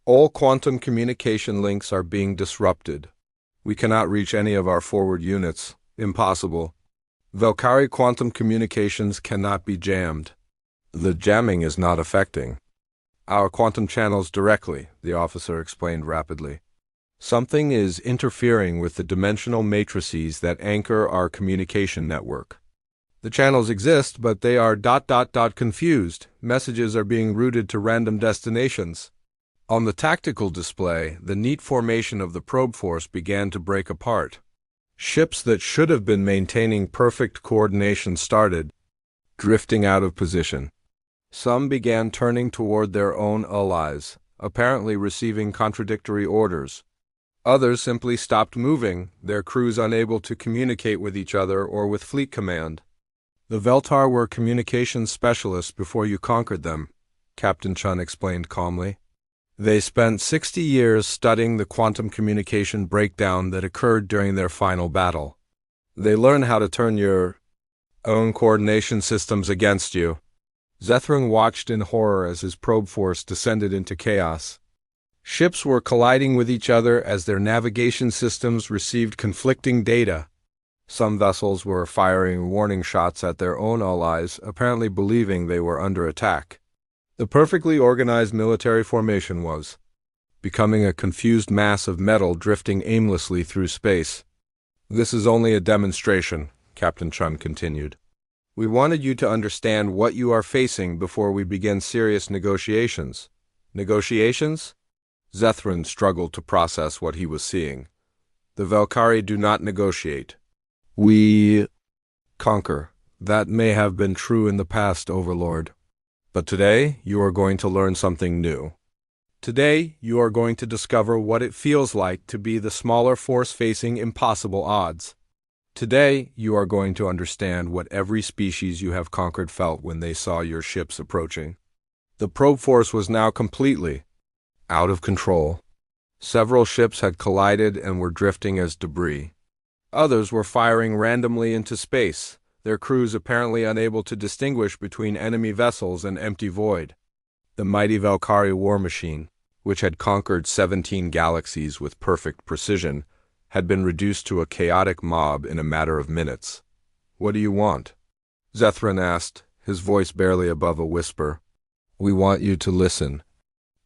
Speaker 1: All quantum communication links are being disrupted. We cannot reach any of our forward units. Impossible. Valkyrie quantum communications cannot be jammed. The jamming is not affecting our quantum channels directly," the officer explained rapidly. "Something is interfering with the dimensional matrices that anchor our communication network. The channels exist, but they are ... confused. Messages are being routed to random destinations." On the tactical display, the neat formation of the probe force began to break apart. Ships that should have been maintaining perfect coordination started drifting out of position. Some began turning toward their own allies, apparently receiving contradictory orders. Others simply stopped moving, their crews unable to communicate with each other or with Fleet Command. "The Veltar were communications specialists before you conquered them," Captain Chun explained calmly. "They spent 60 years studying the quantum communication breakdown that occurred during their final battle. They learned how to turn your own coordination systems against you." Zethrin watched in horror as his probe force descended into chaos. Ships were colliding with each other as their navigation systems received conflicting data. Some vessels were firing warning shots at their own allies, apparently believing they were under attack. The perfectly organized military formation was becoming a confused mass of metal drifting aimlessly through space. "This is only a demonstration," Captain Chun continued. "We wanted you to understand what you are facing before we begin serious negotiations." "Negotiations?" Zethrin struggled to process what he was seeing. "The Valkyrie do not negotiate. We conquer. That may have been true in the past, Overlord. But today, you are going to learn something new. Today, you are going to discover what it feels like to be the smaller force facing impossible odds. Today, you are going to understand what every species you have conquered felt when they saw your ships approaching." The probe force was now completely out of control. Several ships had collided and were drifting as debris. Others were firing randomly into space, their crews apparently unable to distinguish between enemy vessels and empty void. The mighty Valkyrie war machine, which had conquered 17 galaxies with perfect precision, had been reduced to a chaotic mob in a matter of minutes. "What do you want?" Zethrin asked, his voice barely above a whisper. "We want you to listen.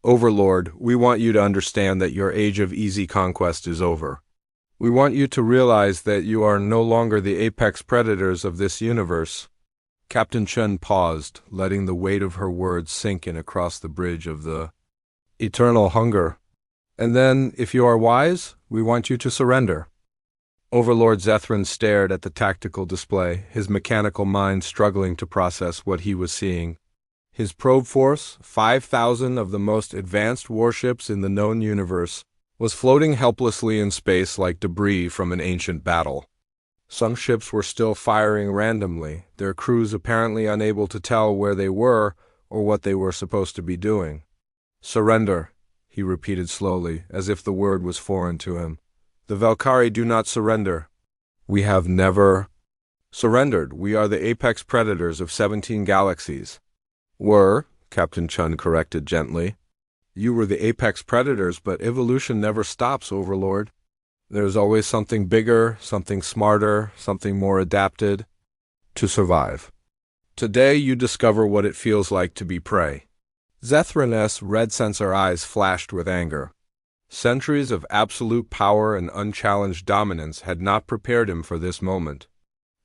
Speaker 1: Overlord, we want you to understand that your age of easy conquest is over. We want you to realize that you are no longer the apex predators of this universe." Captain Chun paused, letting the weight of her words sink in across the bridge of the eternal hunger. "And then, if you are wise, we want you to surrender." Overlord Zethrin stared at the tactical display, his mechanical mind struggling to process what he was seeing. His probe force, 5,000 of the most advanced warships in the known universe, was floating helplessly in space like debris from an ancient battle. Some ships were still firing randomly, their crews apparently unable to tell where they were or what they were supposed to be doing. "Surrender," he repeated slowly, as if the word was foreign to him. "The Valkyrie do not surrender. We have never surrendered. We are the apex predators of 17 galaxies." "Were," Captain Chun corrected gently. "You were the apex predators, but evolution never stops, Overlord. There's always something bigger, something smarter, something more adapted to survive. Today you discover what it feels like to be prey." Zethran's red sensor eyes flashed with anger. Centuries of absolute power and unchallenged dominance had not prepared him for this moment.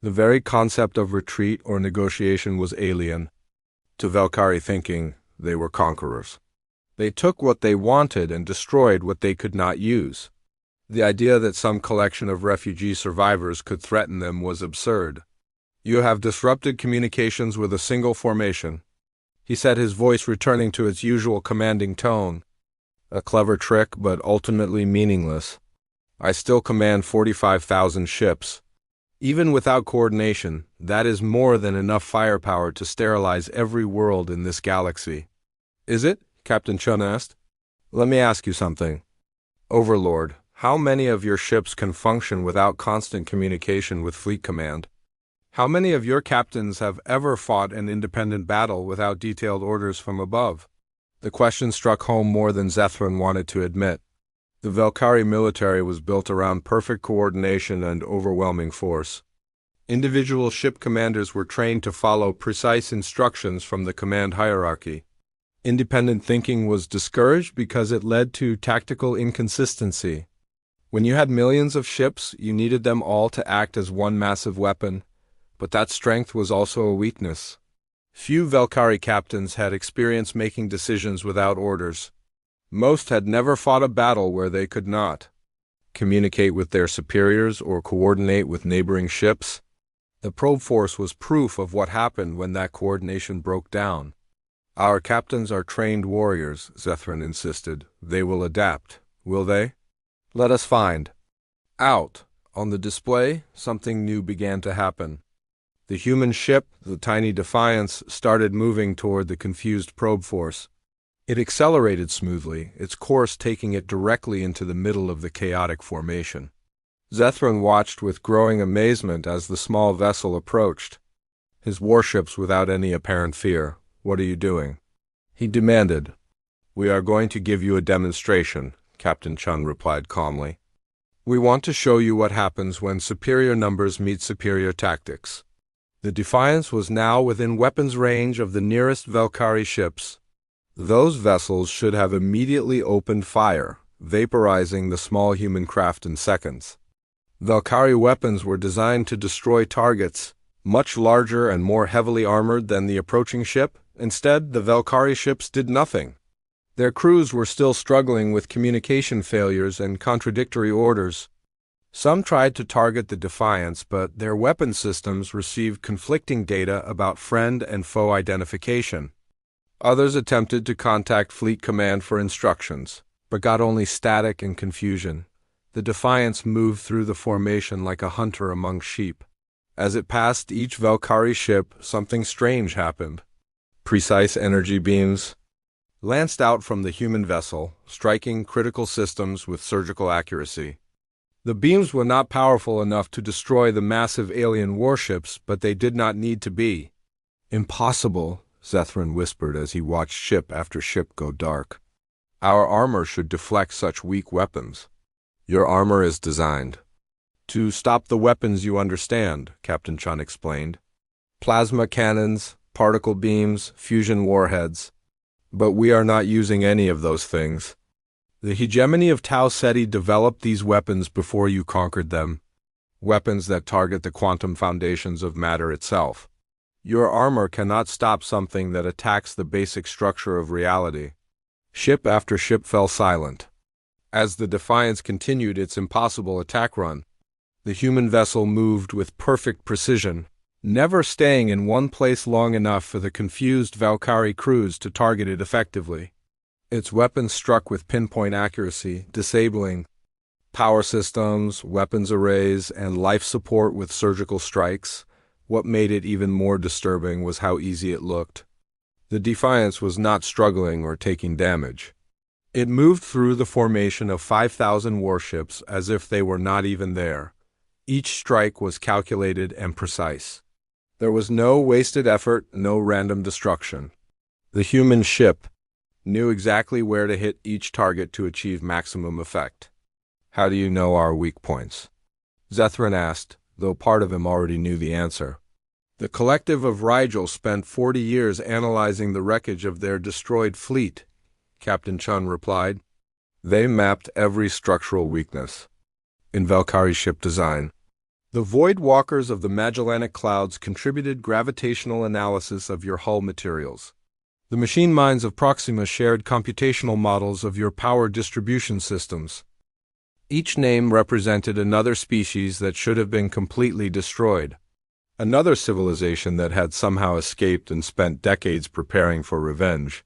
Speaker 1: The very concept of retreat or negotiation was alien. To Valkyrie thinking, they were conquerors. They took what they wanted and destroyed what they could not use. The idea that some collection of refugee survivors could threaten them was absurd. "You have disrupted communications with a single formation," he said, his voice returning to its usual commanding tone. "A clever trick, but ultimately meaningless. I still command 45,000 ships. Even without coordination, that is more than enough firepower to sterilize every world in this galaxy." "Is it?" Captain Chun asked. "Let me ask you something. Overlord, how many of your ships can function without constant communication with Fleet Command? How many of your captains have ever fought an independent battle without detailed orders from above?" The question struck home more than Zethran wanted to admit. The Valkyrie military was built around perfect coordination and overwhelming force. Individual ship commanders were trained to follow precise instructions from the command hierarchy. Independent thinking was discouraged because it led to tactical inconsistency. When you had millions of ships, you needed them all to act as one massive weapon, but that strength was also a weakness. Few Valkyrie captains had experience making decisions without orders. Most had never fought a battle where they could not communicate with their superiors or coordinate with neighboring ships. The probe force was proof of what happened when that coordination broke down. "Our captains are trained warriors," Zethran insisted. "They will adapt, will they? Let us find out." On the display, something new began to happen. The human ship, the tiny Defiance, started moving toward the confused probe force. It accelerated smoothly, its course taking it directly into the middle of the chaotic formation. Zethran watched with growing amazement as the small vessel approached. His warships without any apparent fear. "What are you doing?" he demanded. "We are going to give you a demonstration," Captain Chun replied calmly. "We want to show you what happens when superior numbers meet superior tactics." The Defiance was now within weapons range of the nearest Valkyrie ships. Those vessels should have immediately opened fire, vaporizing the small human craft in seconds. Valkyrie weapons were designed to destroy targets much larger and more heavily armored than the approaching ship. Instead, the Valkyrie ships did nothing. Their crews were still struggling with communication failures and contradictory orders. Some tried to target the Defiance, but their weapon systems received conflicting data about friend and foe identification. Others attempted to contact Fleet Command for instructions, but got only static and confusion. The Defiance moved through the formation like a hunter among sheep. As it passed each Valkyrie ship, something strange happened. Precise energy beams lanced out from the human vessel, striking critical systems with surgical accuracy. The beams were not powerful enough to destroy the massive alien warships, but they did not need to be. "Impossible," Zethran whispered as he watched ship after ship go dark. "Our armor should deflect such weak weapons." "Your armor is designed to stop the weapons you understand," Captain Chun explained. "Plasma cannons, particle beams, fusion warheads. But we are not using any of those things. The hegemony of Tau Ceti developed these weapons before you conquered them. Weapons that target the quantum foundations of matter itself. Your armor cannot stop something that attacks the basic structure of reality." Ship after ship fell silent. As the Defiance continued its impossible attack run, the human vessel moved with perfect precision, never staying in one place long enough for the confused Valkyrie crews to target it effectively. Its weapons struck with pinpoint accuracy, disabling Power systems, weapons arrays, and life support with surgical strikes. What made it even more disturbing was how easy it looked. The Defiance was not struggling or taking damage. It moved through the formation of 5,000 warships as if they were not even there. Each strike was calculated and precise. There was no wasted effort, no random destruction. The human ship knew exactly where to hit each target to achieve maximum effect. "How do you know our weak points?" Zethrin asked, though part of him already knew the answer. The collective of Rigel spent 40 years analyzing the wreckage of their destroyed fleet, Captain Chun replied. They mapped every structural weakness in Valkyrie ship design. The Void Walkers of the Magellanic Clouds contributed gravitational analysis of your hull materials. The machine minds of Proxima shared computational models of your power distribution systems. Each name represented another species that should have been completely destroyed. Another civilization that had somehow escaped and spent decades preparing for revenge.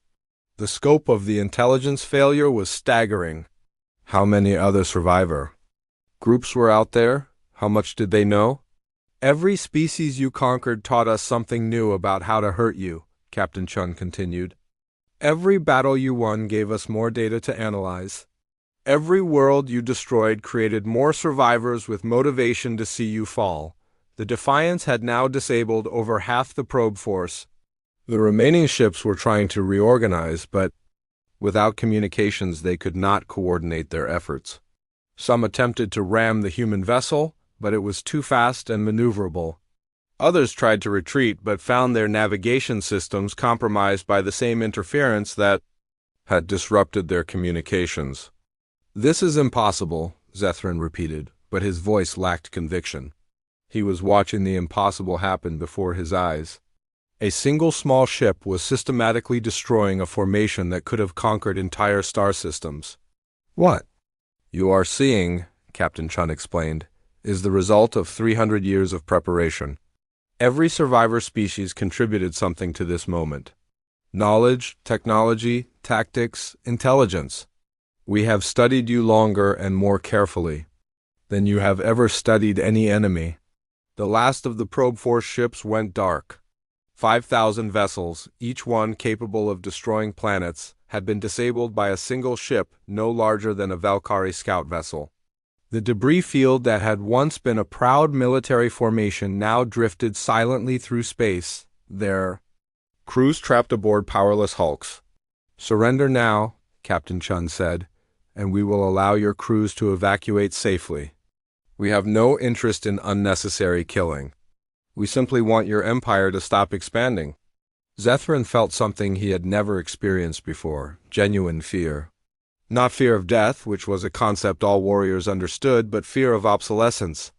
Speaker 1: The scope of the intelligence failure was staggering. How many other survivor groups were out there? How much did they know? Every species you conquered taught us something new about how to hurt you, Captain Chun continued. Every battle you won gave us more data to analyze. Every world you destroyed created more survivors with motivation to see you fall. The Defiance had now disabled over half the probe force. The remaining ships were trying to reorganize, but without communications they could not coordinate their efforts. Some attempted to ram the human vessel, but it was too fast and maneuverable. Others tried to retreat but found their navigation systems compromised by the same interference that had disrupted their communications. "This is impossible," Zethrin repeated, but his voice lacked conviction. He was watching the impossible happen before his eyes. A single small ship was systematically destroying a formation that could have conquered entire star systems. "What you are seeing," Captain Chun explained, "is the result of 300 years of preparation. Every survivor species contributed something to this moment. Knowledge, technology, tactics, intelligence. We have studied you longer and more carefully than you have ever studied any enemy." The last of the probe force ships went dark. 5,000 vessels, each one capable of destroying planets, had been disabled by a single ship no larger than a Valkyrie scout vessel. The debris field that had once been a proud military formation now drifted silently through space, their crews trapped aboard powerless hulks. "Surrender now," Captain Chun said, "and we will allow your crews to evacuate safely. We have no interest in unnecessary killing. We simply want your empire to stop expanding." Zethrin felt something he had never experienced before, genuine fear. Not fear of death, which was a concept all warriors understood, but fear of obsolescence.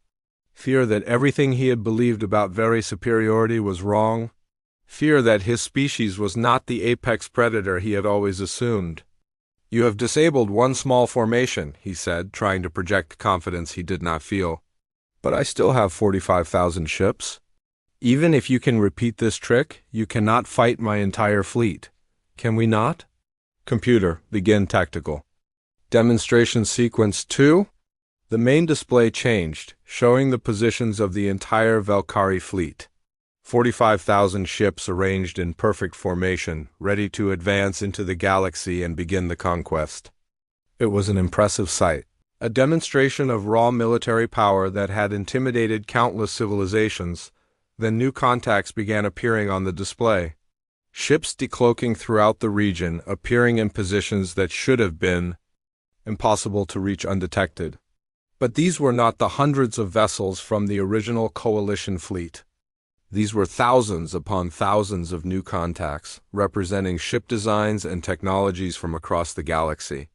Speaker 1: Fear that everything he had believed about very superiority was wrong. Fear that his species was not the apex predator he had always assumed. "You have disabled one small formation," he said, trying to project confidence he did not feel. "But I still have 45,000 ships. Even if you can repeat this trick, you cannot fight my entire fleet. Can we not?" "Computer, begin tactical. Demonstration sequence 2. The main display changed, showing the positions of the entire Valkyrie fleet. 45,000 ships arranged in perfect formation, ready to advance into the galaxy and begin the conquest. It was an impressive sight, a demonstration of raw military power that had intimidated countless civilizations. Then new contacts began appearing on the display. Ships decloaking throughout the region, appearing in positions that should have been impossible to reach undetected. But these were not the hundreds of vessels from the original coalition fleet. These were thousands upon thousands of new contacts, representing ship designs and technologies from across the galaxy.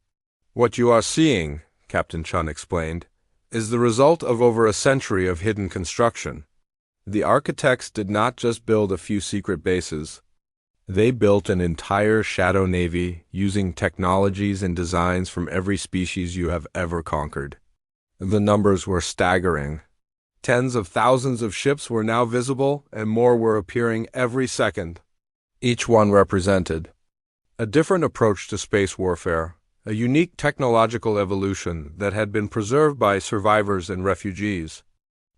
Speaker 1: "What you are seeing," Captain Chun explained, "is the result of over a century of hidden construction. The architects did not just build a few secret bases. They built an entire shadow navy using technologies and designs from every species you have ever conquered." The numbers were staggering. Tens of thousands of ships were now visible, and more were appearing every second. Each one represented a different approach to space warfare, a unique technological evolution that had been preserved by survivors and refugees.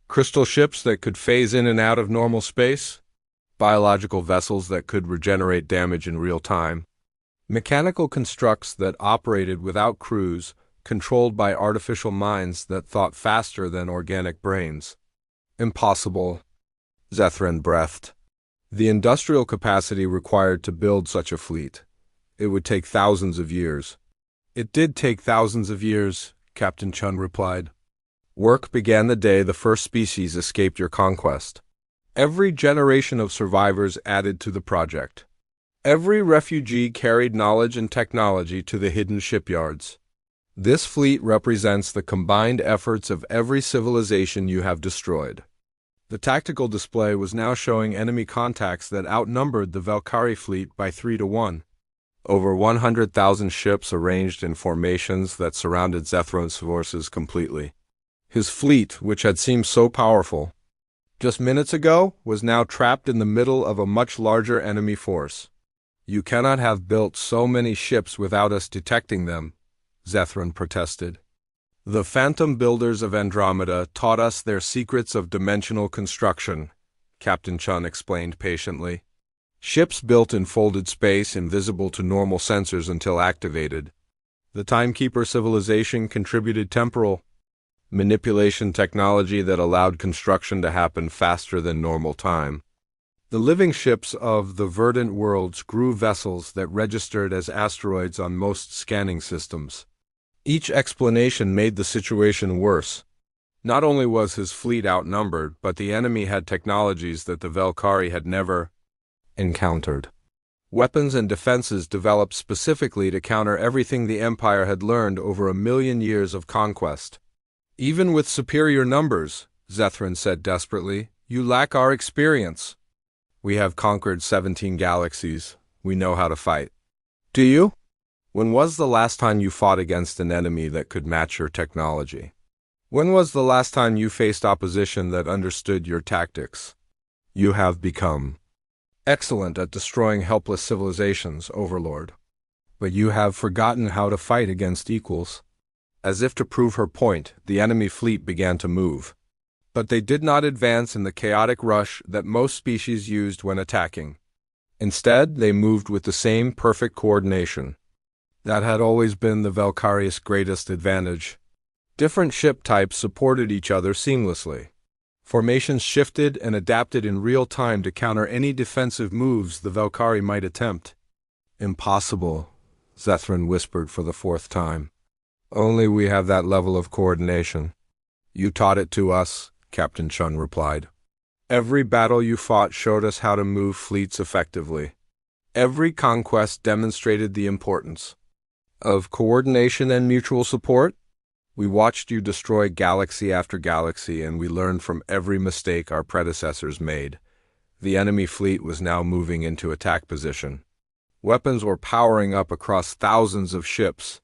Speaker 1: Crystal ships that could phase in and out of normal space, biological vessels that could regenerate damage in real time, mechanical constructs that operated without crews, controlled by artificial minds that thought faster than organic brains. Impossible, Zethran breathed. The industrial capacity required to build such a fleet. It would take thousands of years. It did take thousands of years, Captain Chun replied. Work began the day the first species escaped your conquest. Every generation of survivors added to the project. Every refugee carried knowledge and technology to the hidden shipyards. This fleet represents the combined efforts of every civilization you have destroyed. The tactical display was now showing enemy contacts that outnumbered the Valkyrie fleet by 3 to 1. Over 100,000 ships arranged in formations that surrounded Zethran's forces completely. His fleet, which had seemed so powerful just minutes ago, was now trapped in the middle of a much larger enemy force. You cannot have built so many ships without us detecting them, Zethran protested. The phantom builders of Andromeda taught us their secrets of dimensional construction, Captain Chun explained patiently. Ships built in folded space, invisible to normal sensors until activated. The Timekeeper civilization contributed temporal manipulation technology that allowed construction to happen faster than normal time. The living ships of the verdant worlds grew vessels that registered as asteroids on most scanning systems. Each explanation made the situation worse. Not only was his fleet outnumbered, but the enemy had technologies that the Valkyrie had never encountered. Weapons and defenses developed specifically to counter everything the Empire had learned over 1,000,000 years of conquest. Even with superior numbers, Zethran said desperately, you lack our experience. We have conquered 17 galaxies. We know how to fight. Do you? When was the last time you fought against an enemy that could match your technology? When was the last time you faced opposition that understood your tactics? You have become excellent at destroying helpless civilizations, Overlord. But you have forgotten how to fight against equals. As if to prove her point, the enemy fleet began to move. But they did not advance in the chaotic rush that most species used when attacking. Instead, they moved with the same perfect coordination. That had always been the Valkyrie's greatest advantage. Different ship types supported each other seamlessly. Formations shifted and adapted in real time to counter any defensive moves the Valkyrie might attempt. Impossible, Zethran whispered for the 4th time. Only we have that level of coordination. You taught it to us, Captain Chun replied. Every battle you fought showed us how to move fleets effectively. Every conquest demonstrated the importance of coordination and mutual support. We watched you destroy galaxy after galaxy, and we learned from every mistake our predecessors made. The enemy fleet was now moving into attack position. Weapons were powering up across thousands of ships,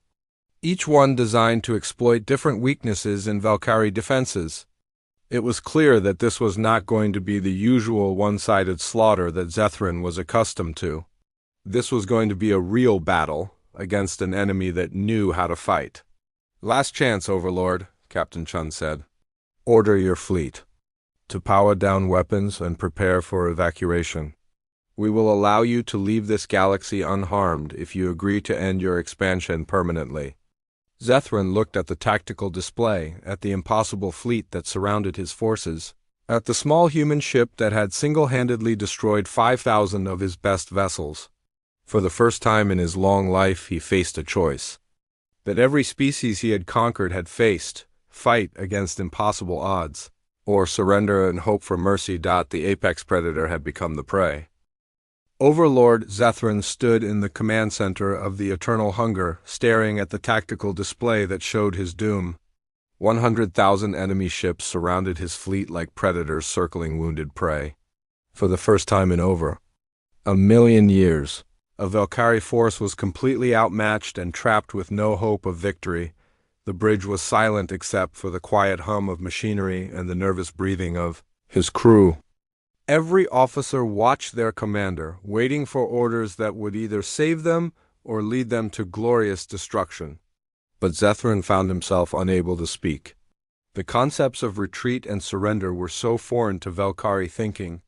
Speaker 1: each one designed to exploit different weaknesses in Valkyrie defenses. It was clear that this was not going to be the usual one-sided slaughter that Zethran was accustomed to. This was going to be a real battle against an enemy that knew how to fight. Last chance, Overlord, Captain Chun said. Order your fleet to power down weapons and prepare for evacuation. We will allow you to leave this galaxy unharmed if you agree to end your expansion permanently. Zethran looked at the tactical display, at the impossible fleet that surrounded his forces, at the small human ship that had single-handedly destroyed 5,000 of his best vessels. For the first time in his long life, he faced a choice that every species he had conquered had faced: fight against impossible odds, or surrender and hope for mercy. The apex predator had become the prey. Overlord Zethran stood in the command center of the Eternal Hunger, staring at the tactical display that showed his doom. 100,000 enemy ships surrounded his fleet like predators circling wounded prey. For the first time in over 1,000,000 years, a Valkyrie force was completely outmatched and trapped with no hope of victory. The bridge was silent except for the quiet hum of machinery and the nervous breathing of his crew. Every officer watched their commander, waiting for orders that would either save them or lead them to glorious destruction. But Zethran found himself unable to speak. The concepts of retreat and surrender were so foreign to Valkyrie thinking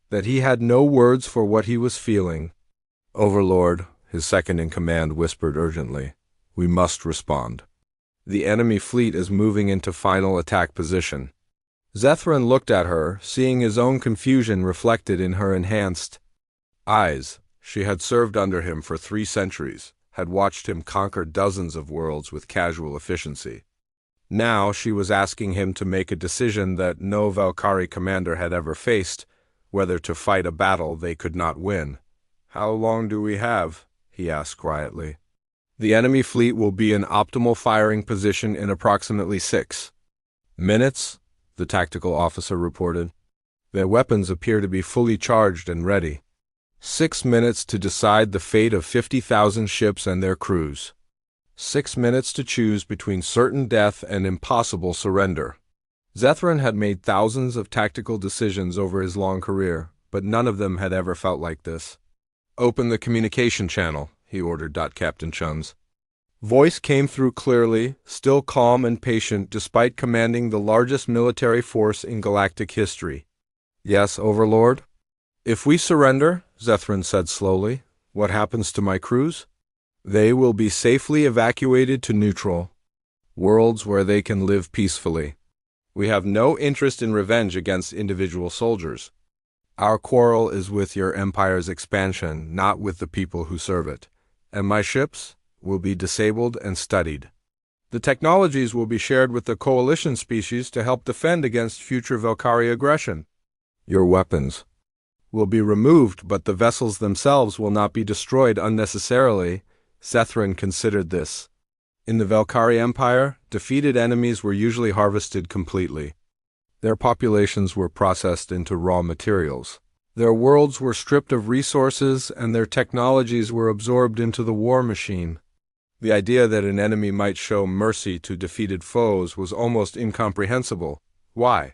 Speaker 1: that he had no words for what he was feeling. "Overlord," his second-in-command whispered urgently, "we must respond. The enemy fleet is moving into final attack position." Zethran looked at her, seeing his own confusion reflected in her enhanced eyes. She had served under him for 3 centuries, had watched him conquer dozens of worlds with casual efficiency. Now she was asking him to make a decision that no Valkyrie commander had ever faced, whether to fight a battle they could not win. "How long do we have?" he asked quietly. "The enemy fleet will be in optimal firing position in approximately 6 minutes, the tactical officer reported. "Their weapons appear to be fully charged and ready. 6 minutes to decide the fate of 50,000 ships and their crews. 6 minutes to choose between certain death and impossible surrender." Zethran had made thousands of tactical decisions over his long career, but none of them had ever felt like this. "Open the communication channel," he ordered. Captain Chun's voice came through clearly, still calm and patient despite commanding the largest military force in galactic history. "Yes, Overlord?" "If we surrender," Zethran said slowly, "what happens to my crews?" "They will be safely evacuated to neutral worlds where they can live peacefully. We have no interest in revenge against individual soldiers. Our quarrel is with your empire's expansion, not with the people who serve it. And my ships will be disabled and studied. The technologies will be shared with the coalition species to help defend against future Valkyrie aggression. Your weapons will be removed, but the vessels themselves will not be destroyed unnecessarily." Zethran considered this. In the Valkyrie Empire, defeated enemies were usually harvested completely. Their populations were processed into raw materials. Their worlds were stripped of resources, and their technologies were absorbed into the war machine. The idea that an enemy might show mercy to defeated foes was almost incomprehensible. "Why?"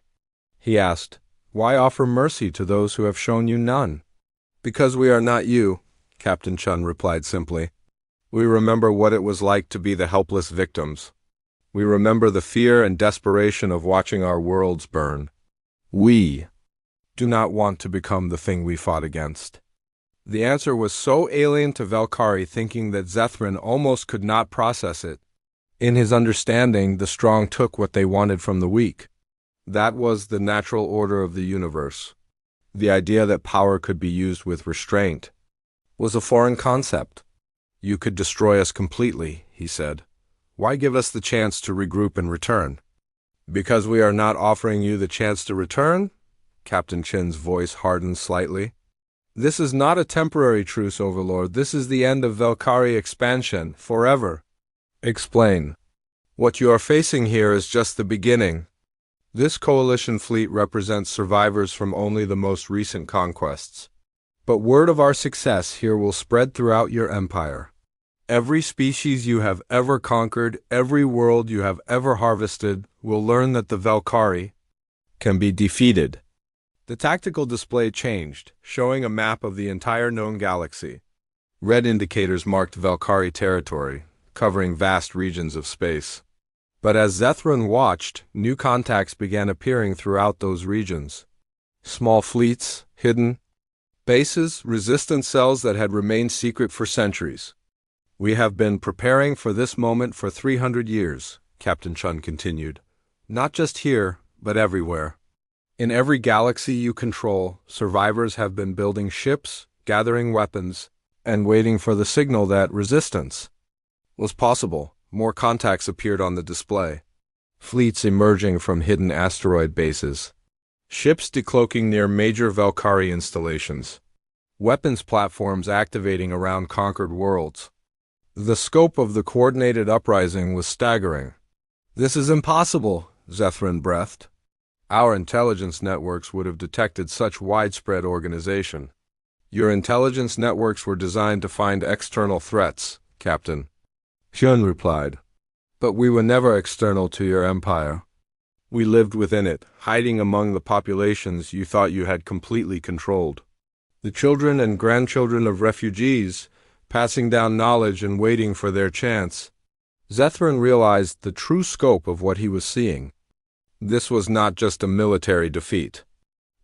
Speaker 1: he asked. "Why offer mercy to those who have shown you none?" "Because we are not you," Captain Chun replied simply. "We remember what it was like to be the helpless victims. We remember the fear and desperation of watching our worlds burn. We do not want to become the thing we fought against." The answer was so alien to Valkyrie thinking that Zethran almost could not process it. In his understanding, the strong took what they wanted from the weak. That was the natural order of the universe. The idea that power could be used with restraint was a foreign concept. "You could destroy us completely," he said. "Why give us the chance to regroup and return?" "Because we are not offering you the chance to return?" Captain Chin's voice hardened slightly. "This is not a temporary truce, Overlord. This is the end of Valkyrie expansion, forever." "Explain." "What you are facing here is just the beginning. This coalition fleet represents survivors from only the most recent conquests. But word of our success here will spread throughout your empire. Every species you have ever conquered, every world you have ever harvested, will learn that the Valkyrie can be defeated." The tactical display changed, showing a map of the entire known galaxy. Red indicators marked Valkyrie territory, covering vast regions of space. But as Zethran watched, new contacts began appearing throughout those regions. Small fleets, hidden bases, resistance cells that had remained secret for centuries. "We have been preparing for this moment for 300 years, Captain Chun continued. "Not just here, but everywhere. In every galaxy you control, survivors have been building ships, gathering weapons, and waiting for the signal that resistance was possible." More contacts appeared on the display. Fleets emerging from hidden asteroid bases. Ships decloaking near major Valkyrie installations. Weapons platforms activating around conquered worlds. The scope of the coordinated uprising was staggering. "This is impossible," Zethran breathed. "Our intelligence networks would have detected such widespread organization." "Your intelligence networks were designed to find external threats, Captain," Hyun replied. "But we were never external to your empire. We lived within it, hiding among the populations you thought you had completely controlled. The children and grandchildren of refugees passing down knowledge and waiting for their chance. Zethran realized the true scope of what he was seeing. This was not just a military defeat.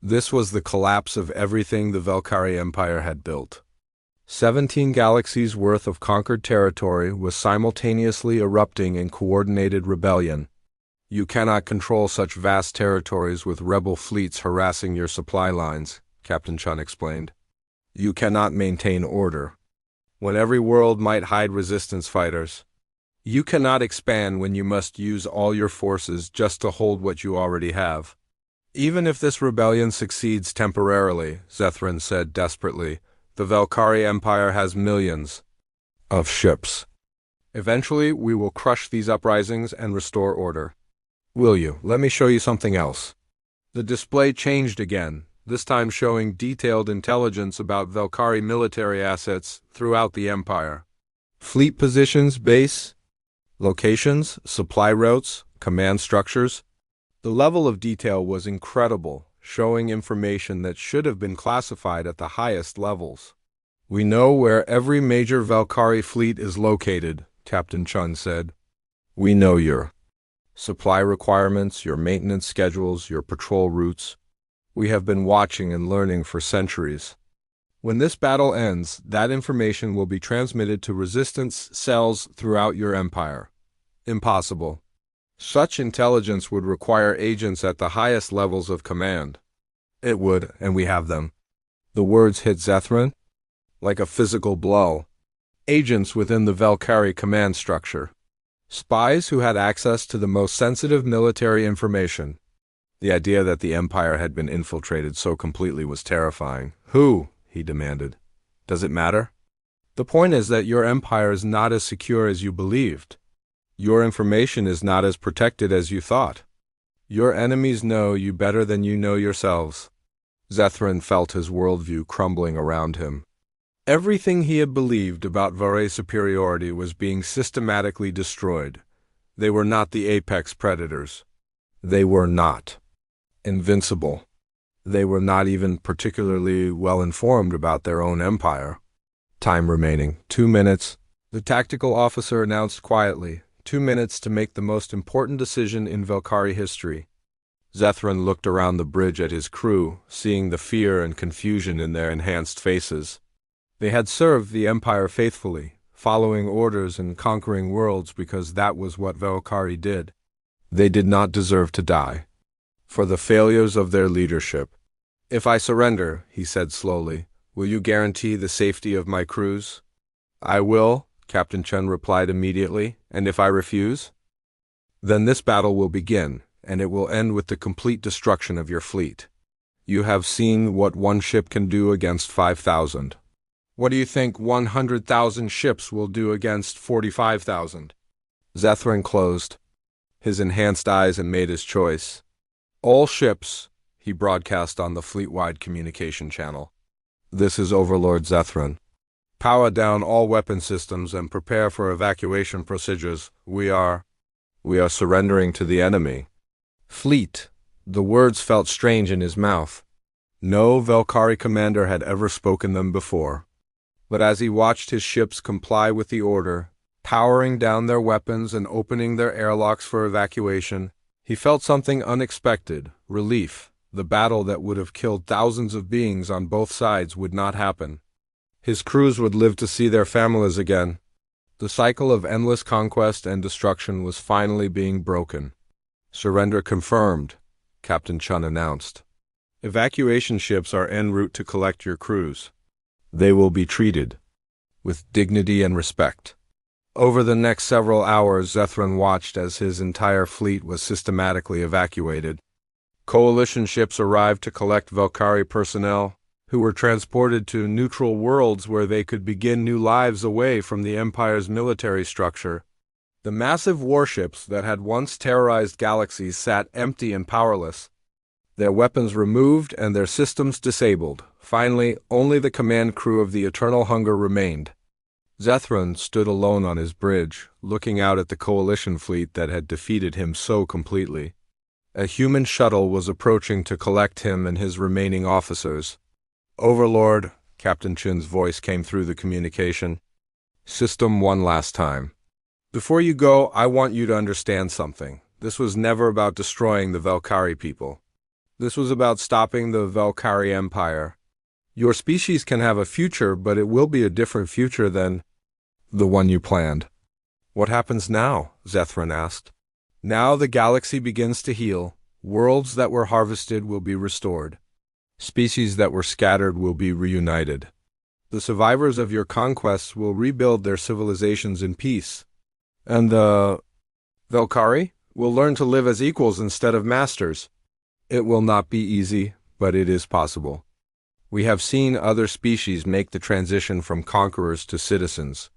Speaker 1: This was the collapse of everything the Velkari Empire had built. 17 galaxies worth of conquered territory was simultaneously erupting in coordinated rebellion. You cannot control such vast territories with rebel fleets harassing your supply lines, Captain Chun explained. You cannot maintain order when every world might hide resistance fighters. You cannot expand when you must use all your forces just to hold what you already have. Even if this rebellion succeeds temporarily, Zethran said desperately, the Velkari Empire has millions of ships. Eventually, we will crush these uprisings and restore order. Will you? Let me show you something else. The display changed again, this time showing detailed intelligence about Velkari military assets throughout the Empire. Fleet positions, base, locations, supply routes, command structures. The level of detail was incredible, showing information that should have been classified at the highest levels. We know where every major Velkari fleet is located, Captain Chun said. We know your supply requirements, your maintenance schedules, your patrol routes. We have been watching and learning for centuries. When this battle ends, that information will be transmitted to resistance cells throughout your empire. Impossible. Such intelligence would require agents at the highest levels of command. It would, and we have them. The words hit Zethran like a physical blow. Agents within the Velkari command structure. Spies who had access to the most sensitive military information. The idea that the Empire had been infiltrated so completely was terrifying. Who? He demanded. Does it matter? The point is that your empire is not as secure as you believed. Your information is not as protected as you thought. Your enemies know you better than you know yourselves. Zethran felt his worldview crumbling around him. Everything he had believed about Varay's superiority was being systematically destroyed. They were not the apex predators. They were not invincible. They were not even particularly well informed about their own empire. Time remaining, 2 minutes. The tactical officer announced quietly, 2 minutes to make the most important decision in Velkari history. Zethran looked around the bridge at his crew, seeing the fear and confusion in their enhanced faces. They had served the Empire faithfully, following orders and conquering worlds because that was what Velkari did. They did not deserve to die for the failures of their leadership. If I surrender, he said slowly, will you guarantee the safety of my crews? I will, Captain Chun replied immediately, and if I refuse? Then this battle will begin, and it will end with the complete destruction of your fleet. You have seen what one ship can do against 5,000. What do you think 100,000 ships will do against 45,000? Zethran closed his enhanced eyes and made his choice. All ships, he broadcast on the fleet-wide communication channel. This is Overlord Zethran. Power down all weapon systems and prepare for evacuation procedures. We are surrendering to the enemy. Fleet. The words felt strange in his mouth. No Velkari commander had ever spoken them before. But as he watched his ships comply with the order, powering down their weapons and opening their airlocks for evacuation, he felt something unexpected, relief. The battle that would have killed thousands of beings on both sides would not happen. His crews would live to see their families again. The cycle of endless conquest and destruction was finally being broken. Surrender confirmed, Captain Chun announced. Evacuation ships are en route to collect your crews. They will be treated with dignity and respect. Over the next several hours, Zethran watched as his entire fleet was systematically evacuated. Coalition ships arrived to collect Velkari personnel, who were transported to neutral worlds where they could begin new lives away from the Empire's military structure. The massive warships that had once terrorized Galaxies sat empty and powerless, their weapons removed and their systems disabled. Finally, only the command crew of the Eternal Hunger remained. Zethran stood alone on his bridge, looking out at the coalition fleet that had defeated him so completely. A human shuttle was approaching to collect him and his remaining officers. Overlord, Captain Chun's voice came through the communication. System one last time. Before you go, I want you to understand something. This was never about destroying the Valkyrie people. This was about stopping the Valkyrie Empire. Your species can have a future, but it will be a different future than the one you planned. What happens now? Zethran asked. Now the galaxy begins to heal. Worlds that were harvested will be restored. Species that were scattered will be reunited. The survivors of your conquests will rebuild their civilizations in peace. And the Valkyrie will learn to live as equals instead of masters. It will not be easy, but it is possible. We have seen other species make the transition from conquerors to citizens.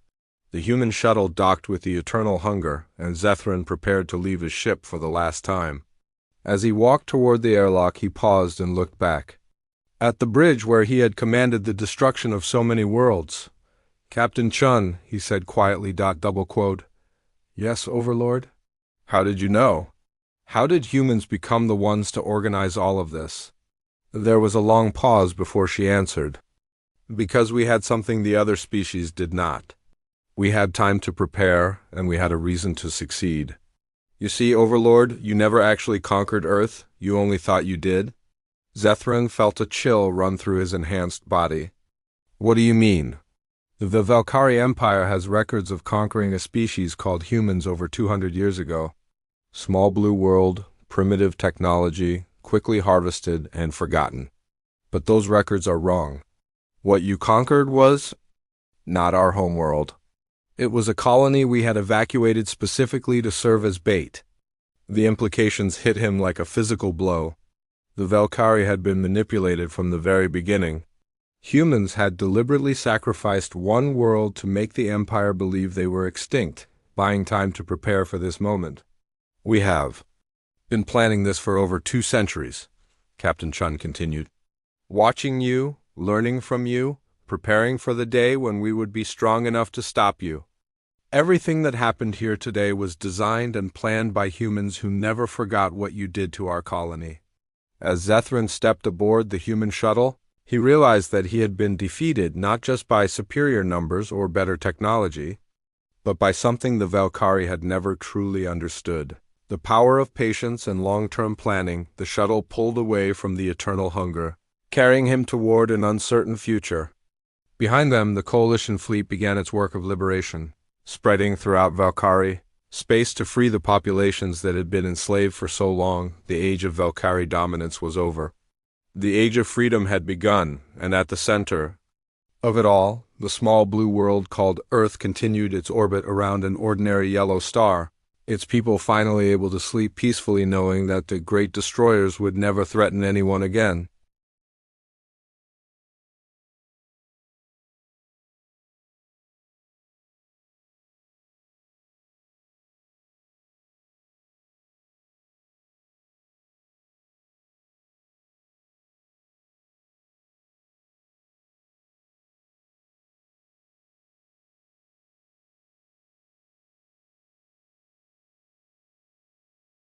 Speaker 1: The human shuttle docked with the eternal hunger, and Zethran prepared to leave his ship for the last time. As he walked toward the airlock, he paused and looked back. At the bridge where he had commanded the destruction of so many worlds. Captain Chun, he said quietly, double quote. Yes, Overlord? How did you know? How did humans become the ones to organize all of this? There was a long pause before she answered. Because we had something the other species did not. We had time to prepare, and we had a reason to succeed. You see, Overlord, you never actually conquered Earth, you only thought you did. Zethran felt a chill run through his enhanced body. What do you mean? The Valkyrie Empire has records of conquering a species called humans over 200 years ago. Small blue world, primitive technology, quickly harvested and forgotten. But those records are wrong. What you conquered was not our homeworld. It was a colony we had evacuated specifically to serve as bait. The implications hit him like a physical blow. The Valkyrie had been manipulated from the very beginning. Humans had deliberately sacrificed one world to make the Empire believe they were extinct, buying time to prepare for this moment. We have been planning this for over 2 centuries, Captain Chun continued. Watching you, learning from you, preparing for the day when we would be strong enough to stop you. Everything that happened here today was designed and planned by humans who never forgot what you did to our colony. As Zethran stepped aboard the human shuttle, he realized that he had been defeated not just by superior numbers or better technology, but by something the Valkyrie had never truly understood. The power of patience and long-term planning. The shuttle pulled away from the eternal hunger, carrying him toward an uncertain future. Behind them, the coalition fleet began its work of liberation, spreading throughout Valkyrie, space to free the populations that had been enslaved for so long. The age of Valkyrie dominance was over. The age of freedom had begun, and at the center of it all, the small blue world called Earth continued its orbit around an ordinary yellow star, its people finally able to sleep peacefully knowing that the great destroyers would never threaten anyone again.